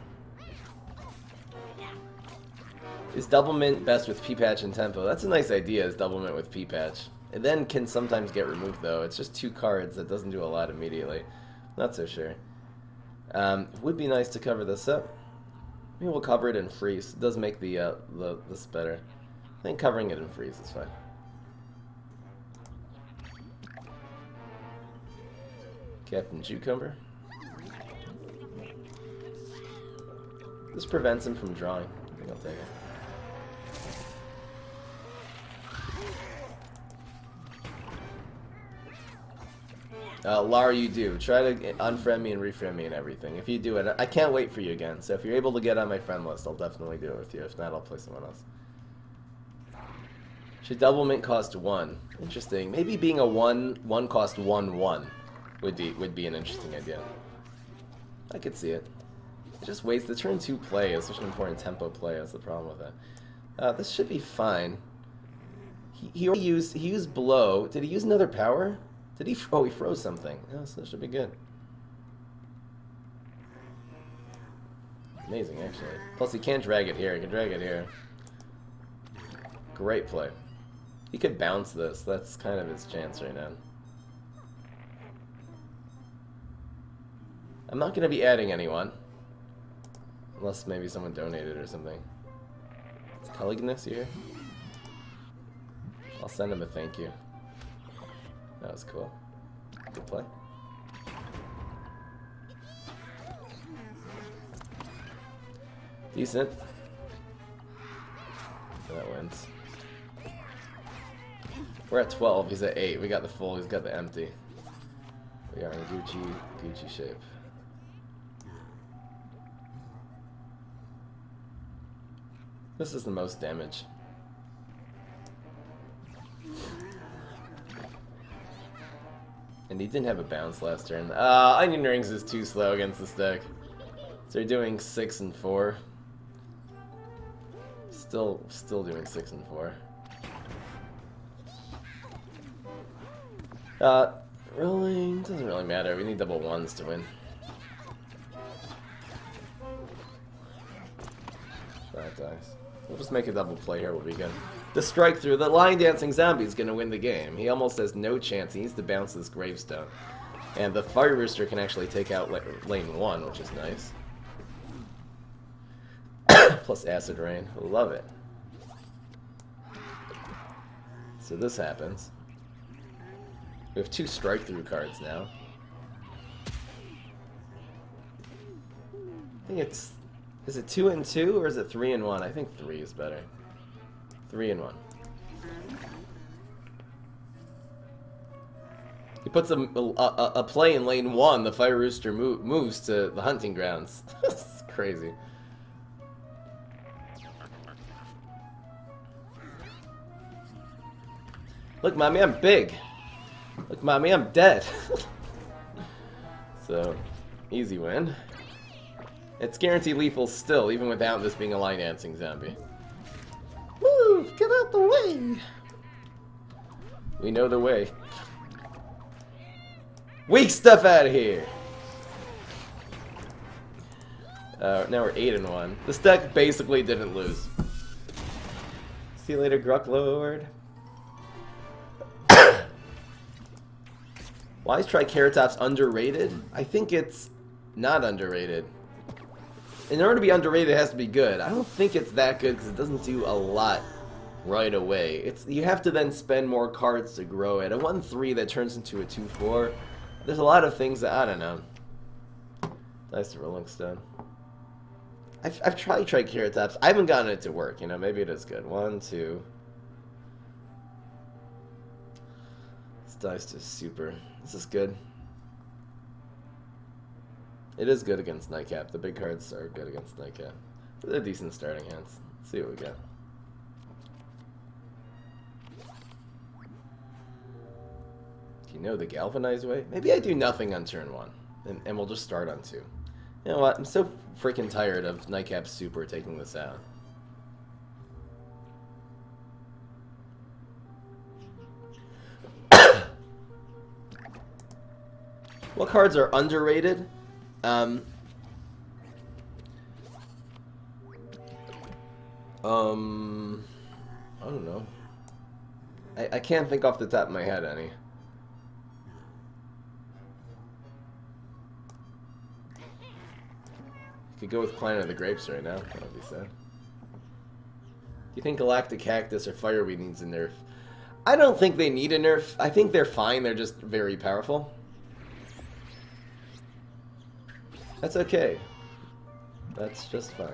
Is Double Mint best with P-Patch and Tempo? That's a nice idea, is Double Mint with P-Patch. It then can sometimes get removed, though. It's just 2 cards that doesn't do a lot immediately. Not so sure. Would be nice to cover this up. Maybe we'll cover it in freeze. It does make this better. I think covering it in freeze is fine. Captain Cucumber. This prevents him from drawing. I think I'll take it. Lara, you do. Try to unfriend me and refriend me and everything. If you do it, I can't wait for you again. So if you're able to get on my friend list, I'll definitely do it with you. If not, I'll play someone else. Should Double Mint cost 1? Interesting. Maybe being a 1 cost 1/1 would be an interesting idea. I could see it. It just wastes the turn 2 play. It's such an important tempo play. That's the problem with it. This should be fine. He used blow. Did he use another power? Did he? Oh, he froze something. Oh, so this should be good. Amazing, actually. Plus, he can't drag it here. He can drag it here. Great play. He could bounce this. That's kind of his chance right now. I'm not going to be adding anyone. Unless maybe someone donated or something. Is Culliganus here? I'll send him a thank you. That was cool. Good play. Decent. That wins. We're at 12, he's at 8. We got the full, he's got the empty. We are in Gucci shape. This is the most damage. And he didn't have a bounce last turn. Onion Rings is too slow against this deck. So they're doing 6 and 4. Still doing 6 and 4. Rolling doesn't really matter. We need double 1s to win. 5 dice. We'll just make a double play here. We'll be good. The strike through. The line dancing zombie is going to win the game. He almost has no chance. He needs to bounce this gravestone. And the Fire Rooster can actually take out lane 1, which is nice. Plus Acid Rain. Love it. So this happens. We have 2 strike through cards now. think it's... Is it 2 and 2 or is it 3 and 1? I think 3 is better. 3 and 1. He puts a play in lane 1, the Fire Rooster moves to the hunting grounds. It's crazy. Look, mommy, I'm big. Look, mommy, I'm dead. So, easy win. It's guaranteed lethal still, even without this being a line dancing zombie. Woo! Get out the way! We know the way. Weak stuff out of here! Now we're 8 and 1. This deck basically didn't lose. See you later, Grucklord. Why is Triceratops underrated? I think it's not underrated. In order to be underrated, it has to be good. I don't think it's that good because it doesn't do a lot right away. You have to then spend more cards to grow it. A 1-3 that turns into a 2-4. There's a lot of things that I don't know. Nice Rolling Stone. I've tried Triceratops. I haven't gotten it to work. You know, maybe it is good. 1, 2. This dice to super. This is good. It is good against Nightcap. The big cards are good against Nightcap. They're decent starting hands. Let's see what we got. Do you know the Galvanized way? Maybe I do nothing on turn 1. And we'll just start on 2. You know what? I'm so freaking tired of Nightcap Super taking this out. What cards are underrated? I don't know. I can't think off the top of my head any. Could go with Planet of the Grapes right now. That would be sad. Do you think Galactic Cactus or Fireweed needs a nerf? I don't think they need a nerf. I think they're fine. They're just very powerful. That's okay. That's just fine.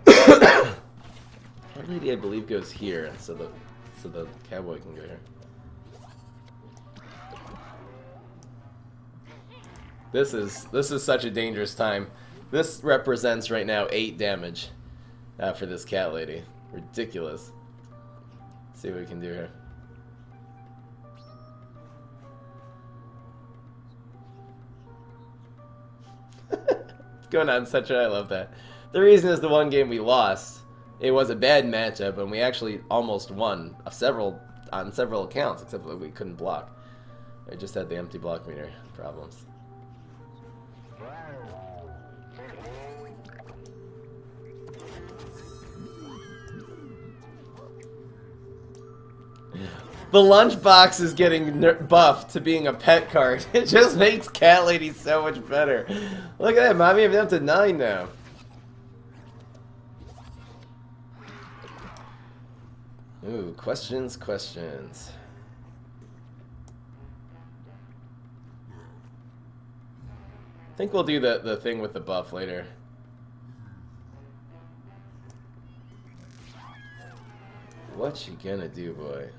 That lady, I believe, goes here, so the cowboy can go here. This is such a dangerous time. This represents right now 8 damage for this cat lady. Ridiculous. Let's see what we can do here. It's going on such a... I love that. The reason is the one game we lost. It was a bad matchup, and we actually almost won on several accounts, except that we couldn't block. I just had the empty block meter problems. The lunchbox is getting buffed to being a pet card. It just makes Cat Lady so much better. Look at that, mommy. I'm down to 9 now. Ooh, questions. I think we'll do the thing with the buff later. What you gonna do, boy?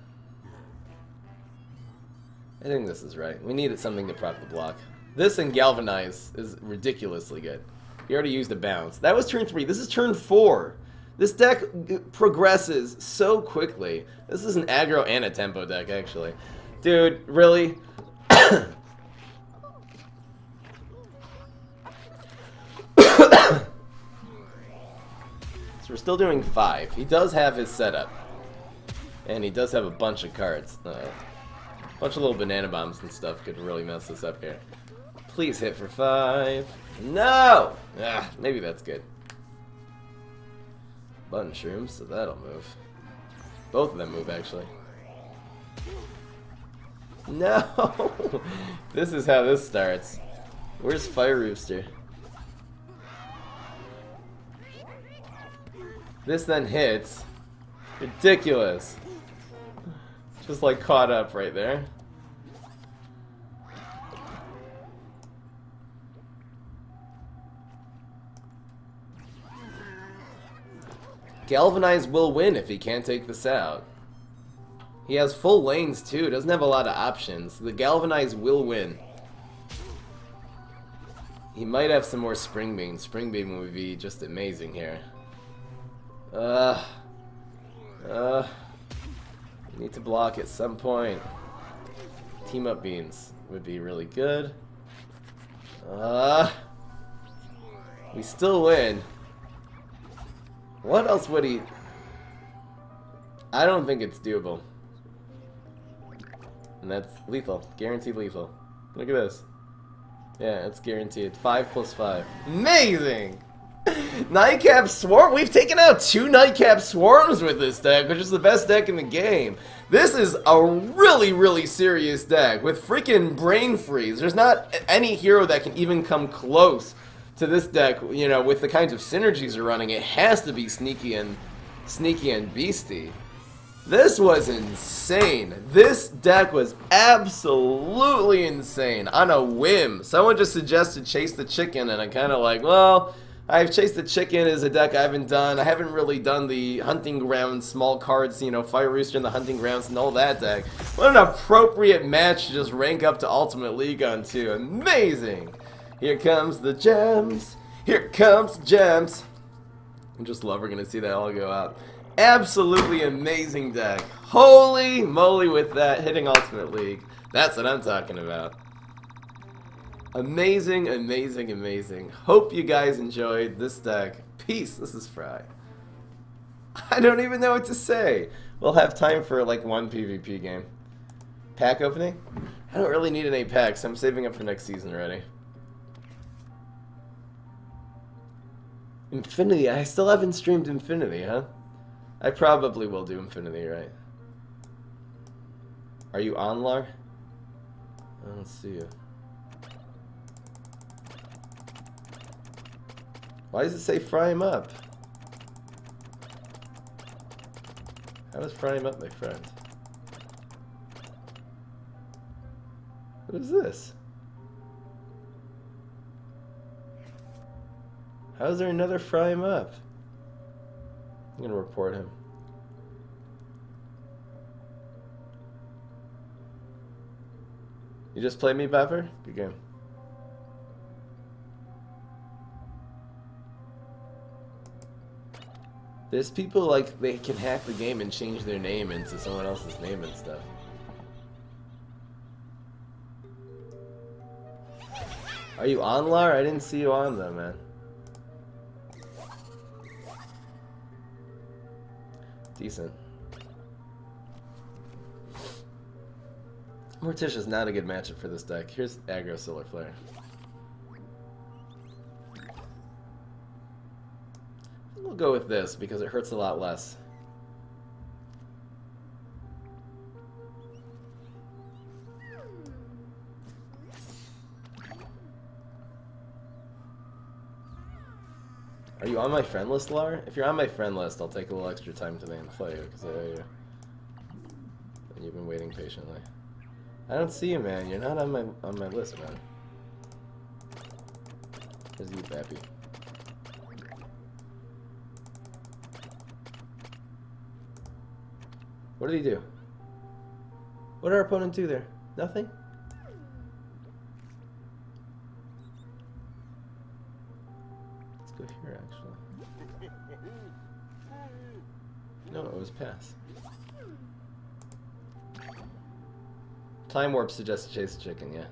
I think this is right. We needed something to prop the block. This and Galvanize is ridiculously good. He already used a bounce. That was turn 3. This is turn 4. This deck progresses so quickly. This is an aggro and a tempo deck, actually. Dude, really? So we're still doing 5. He does have his setup. And he does have a bunch of cards. A bunch of little banana bombs and stuff could really mess this up here. Please hit for 5. No! Ah, maybe that's good. Button shrooms, so that'll move. Both of them move, actually. No! This is how this starts. Where's Fire Rooster? This then hits. Ridiculous. Just like caught up right there. Galvanize will win if he can't take this out. He has full lanes too, doesn't have a lot of options. The Galvanize will win. He might have some more Spring Beam. Spring Beam would be just amazing here. Need to block at some point. Team Up Beans would be really good. We still win. What else would he... I don't think it's doable. And that's lethal. Guaranteed lethal. Look at this. Yeah, it's guaranteed. 5 plus 5. Amazing! Nightcap Swarm? We've taken out 2 Nightcap Swarms with this deck, which is the best deck in the game. This is a really, really serious deck with freaking Brain Freeze. There's not any hero that can even come close to this deck, you know, with the kinds of synergies you're running. It has to be Sneaky and Beastie. This was insane. This deck was absolutely insane. On a whim. Someone just suggested Chase the Chicken, and I'm kind of like, well, I've Chased the Chicken is a deck I haven't done. I haven't really done the Hunting Grounds, small cards, you know, Fire Rooster and the Hunting Grounds and all that deck. What an appropriate match to just rank up to Ultimate League on too. Amazing. Here comes the gems. Here comes gems. I just love we're going to see that all go out. Absolutely amazing deck. Holy moly with that. Hitting Ultimate League. That's what I'm talking about. Amazing, amazing, amazing. Hope you guys enjoyed this deck. Peace. This is Fry. I don't even know what to say. We'll have time for like one PvP game. Pack opening? I don't really need any packs. I'm saving up for next season already. Infinity. I still haven't streamed Infinity, huh? I probably will do Infinity, right? Are you on, Lar? I don't see you. Why does it say fry him up? How does fry him up, my friend? What is this? How is there another fry him up? I'm gonna report him. You just played me, Bapper? Good game. There's people like they can hack the game and change their name into someone else's name and stuff. Are you on, Lar? I didn't see you on though, man. Decent. Morticia's not a good matchup for this deck. Here's aggro Solar Flare. We'll go with this because it hurts a lot less. Are you on my friend list, Lar? If you're on my friend list, I'll take a little extra time today and play you because I owe you. And you've been waiting patiently. I don't see you, man. You're not on my list, man. Here's you, Pappy. What did he do? What did our opponent do there? Nothing? Let's go here, actually. No, it was pass. Time Warp suggests Chase the Chicken, yeah.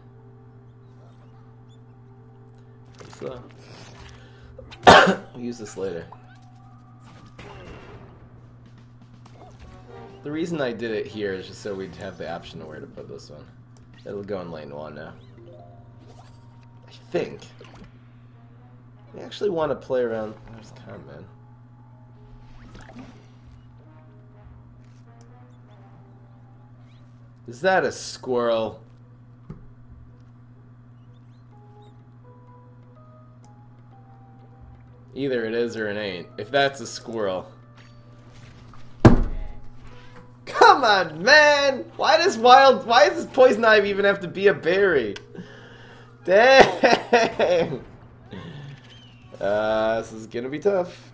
Pretty slow. We'll use this later. The reason I did it here is just so we'd have the option of where to put this one. It'll go in lane 1 now. I think. We actually want to play around. There's Con-Man. Is that a squirrel? Either it is or it ain't. If that's a squirrel. Come on, man! Why does this poison ivy even have to be a berry? Dang! This is gonna be tough.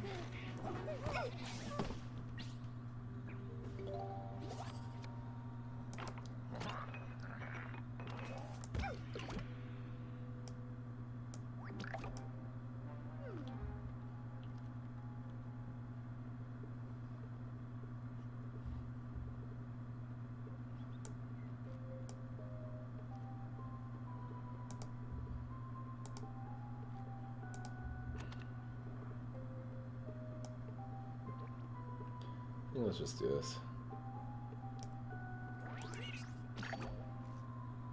Let's just do this.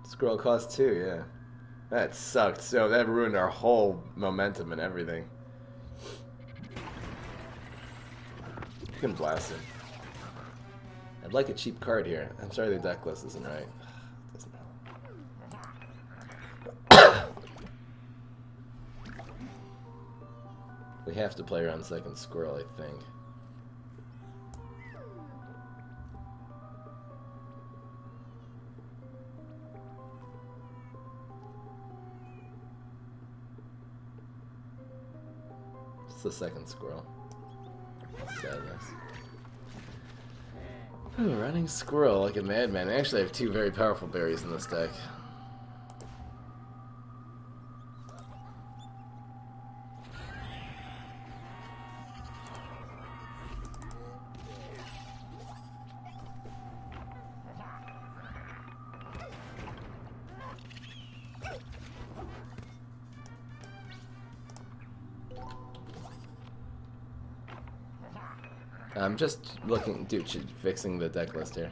Scroll cost 2, yeah. That sucked. So that ruined our whole momentum and everything. You can blast it. I'd like a cheap card here. I'm sorry the deck list isn't right. Doesn't help. We have to play around second squirrel, I think. It's the second squirrel. Sadness. Ooh, running squirrel like a madman. I actually have 2 very powerful berries in this deck. I'm just looking, dude, fixing the deck list here.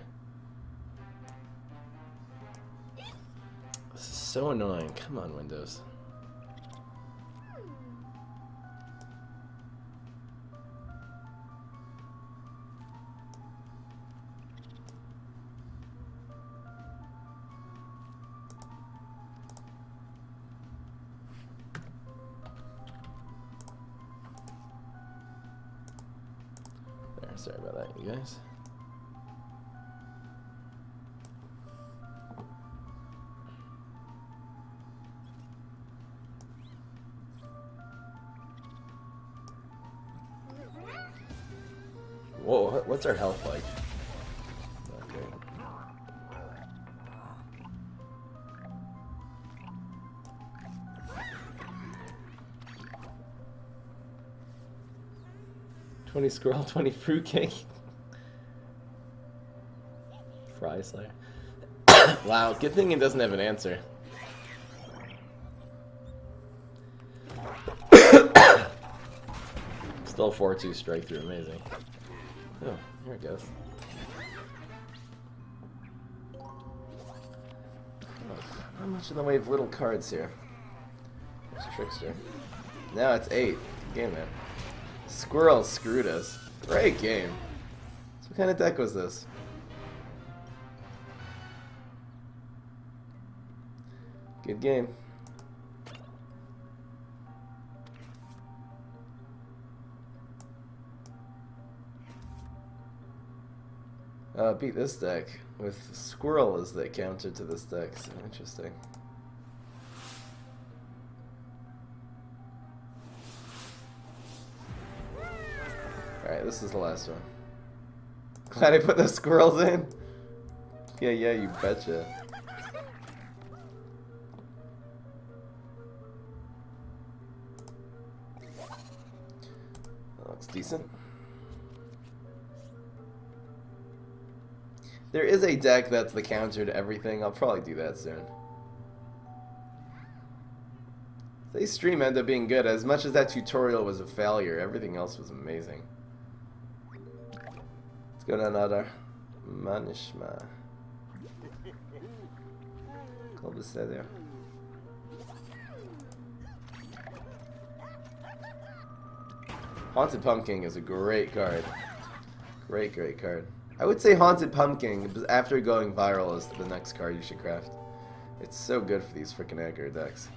This is so annoying. Come on, Windows. Sorry about that, you guys. Whoa, what's our health like? Okay. $20 squirrel, 20 fruitcake. Fry Slayer. Wow, good thing it doesn't have an answer. Still 4-2 strike through, amazing. Oh, here it goes. Oh, not much in the way of little cards here. There's Trickster. Now it's 8. Game, man. Squirrel screwed us. Great game. So what kind of deck was this? Good game. Beat this deck with Squirrel as the counter to this deck. So interesting. Alright, this is the last one. Glad I put the squirrels in. Yeah, you betcha. That looks decent. There is a deck that's the counter to everything. I'll probably do that soon. Today's stream ended up being good. As much as that tutorial was a failure, everything else was amazing. Let's go to another Manishma. PvZ there. Haunted Pumpkin is a great card. Great card. I would say Haunted Pumpkin, after going viral, is the next card you should craft. It's so good for these freaking aggro decks.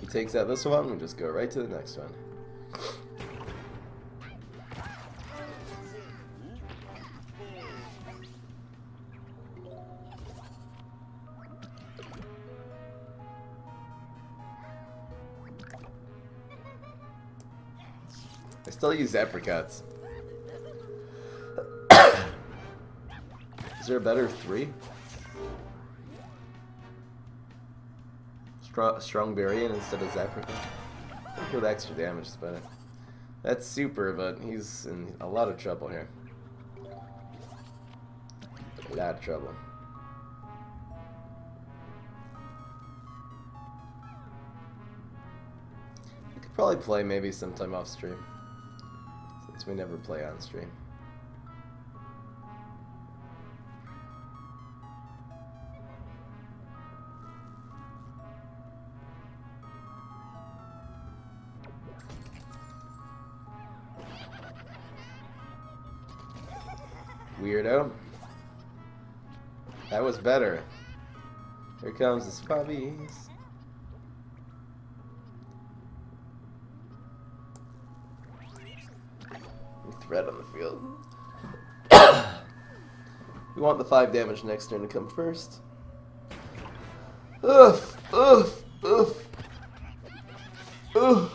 He takes out this one, we just go right to the next one. I still use apricots. Is there a better 3? Strong Berrien instead of Zaprica. I think with extra damage is better. That's super, but he's in a lot of trouble here. A lot of trouble. Probably play maybe sometime off stream, since we never play on stream. Weirdo. That was better. Here comes the swabbies. Threat on the field. We want the 5 damage next turn to come first. Oof, oof, oof. Oof.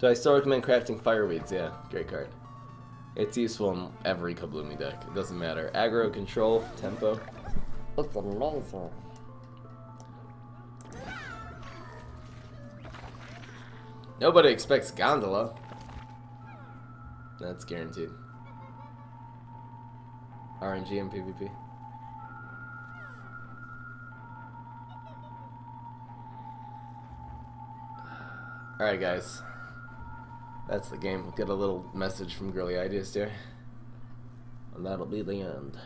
Do I still recommend crafting fireweeds? Yeah, great card. It's useful in every Kabloomy deck. It doesn't matter. Aggro, control, tempo. It's amazing. Nobody expects Gondola. That's guaranteed. RNG and PvP. Alright guys. That's the game. We'll get a little message from Girly Ideas there. And that'll be the end.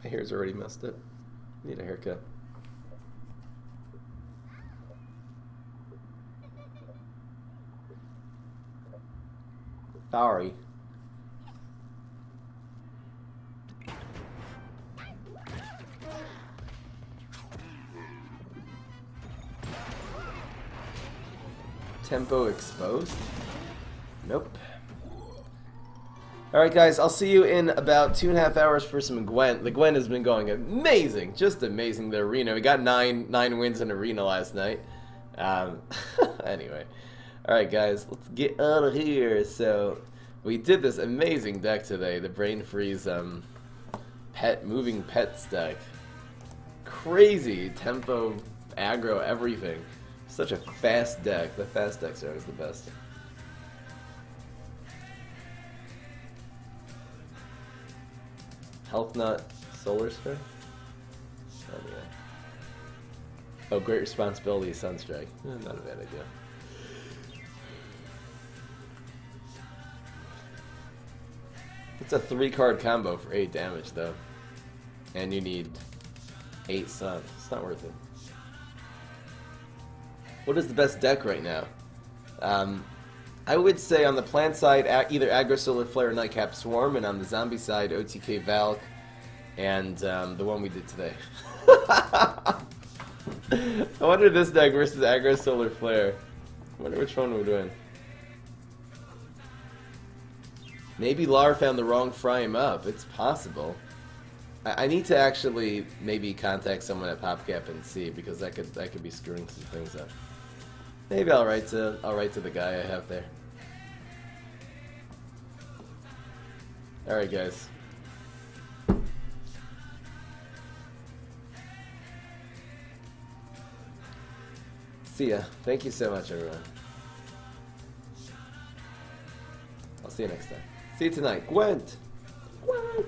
My hair's already messed up. Need a haircut. Sorry. Tempo exposed? Nope. Alright guys, I'll see you in about 2.5 hours for some Gwent. The Gwent has been going amazing. Just amazing, the arena. We got nine wins in arena last night. Anyway. Alright guys, let's get out of here. So, we did this amazing deck today. The Brain Freeze moving pets deck. Crazy tempo, aggro, everything. Such a fast deck. The fast decks are always the best. Health Nut, Solar Sphere? Oh, yeah. Oh, Great Responsibility, Sunstrike. Not a bad idea. It's a 3-card combo for 8 damage, though. And you need 8 Sun. It's not worth it. What is the best deck right now? I would say on the plant side, either Aggro Solar Flare or Nightcap Swarm, and on the zombie side, OTK Valk, and the one we did today. I wonder this deck versus Aggro Solar Flare. I wonder which one we're doing. Maybe Lar found the wrong fry him up. It's possible. I need to actually maybe contact someone at PopCap and see, because that could be screwing some things up. Maybe I'll write to the guy I have there. All right, guys. See ya. Thank you so much, everyone. I'll see you next time. See you tonight. Gwent! Gwent!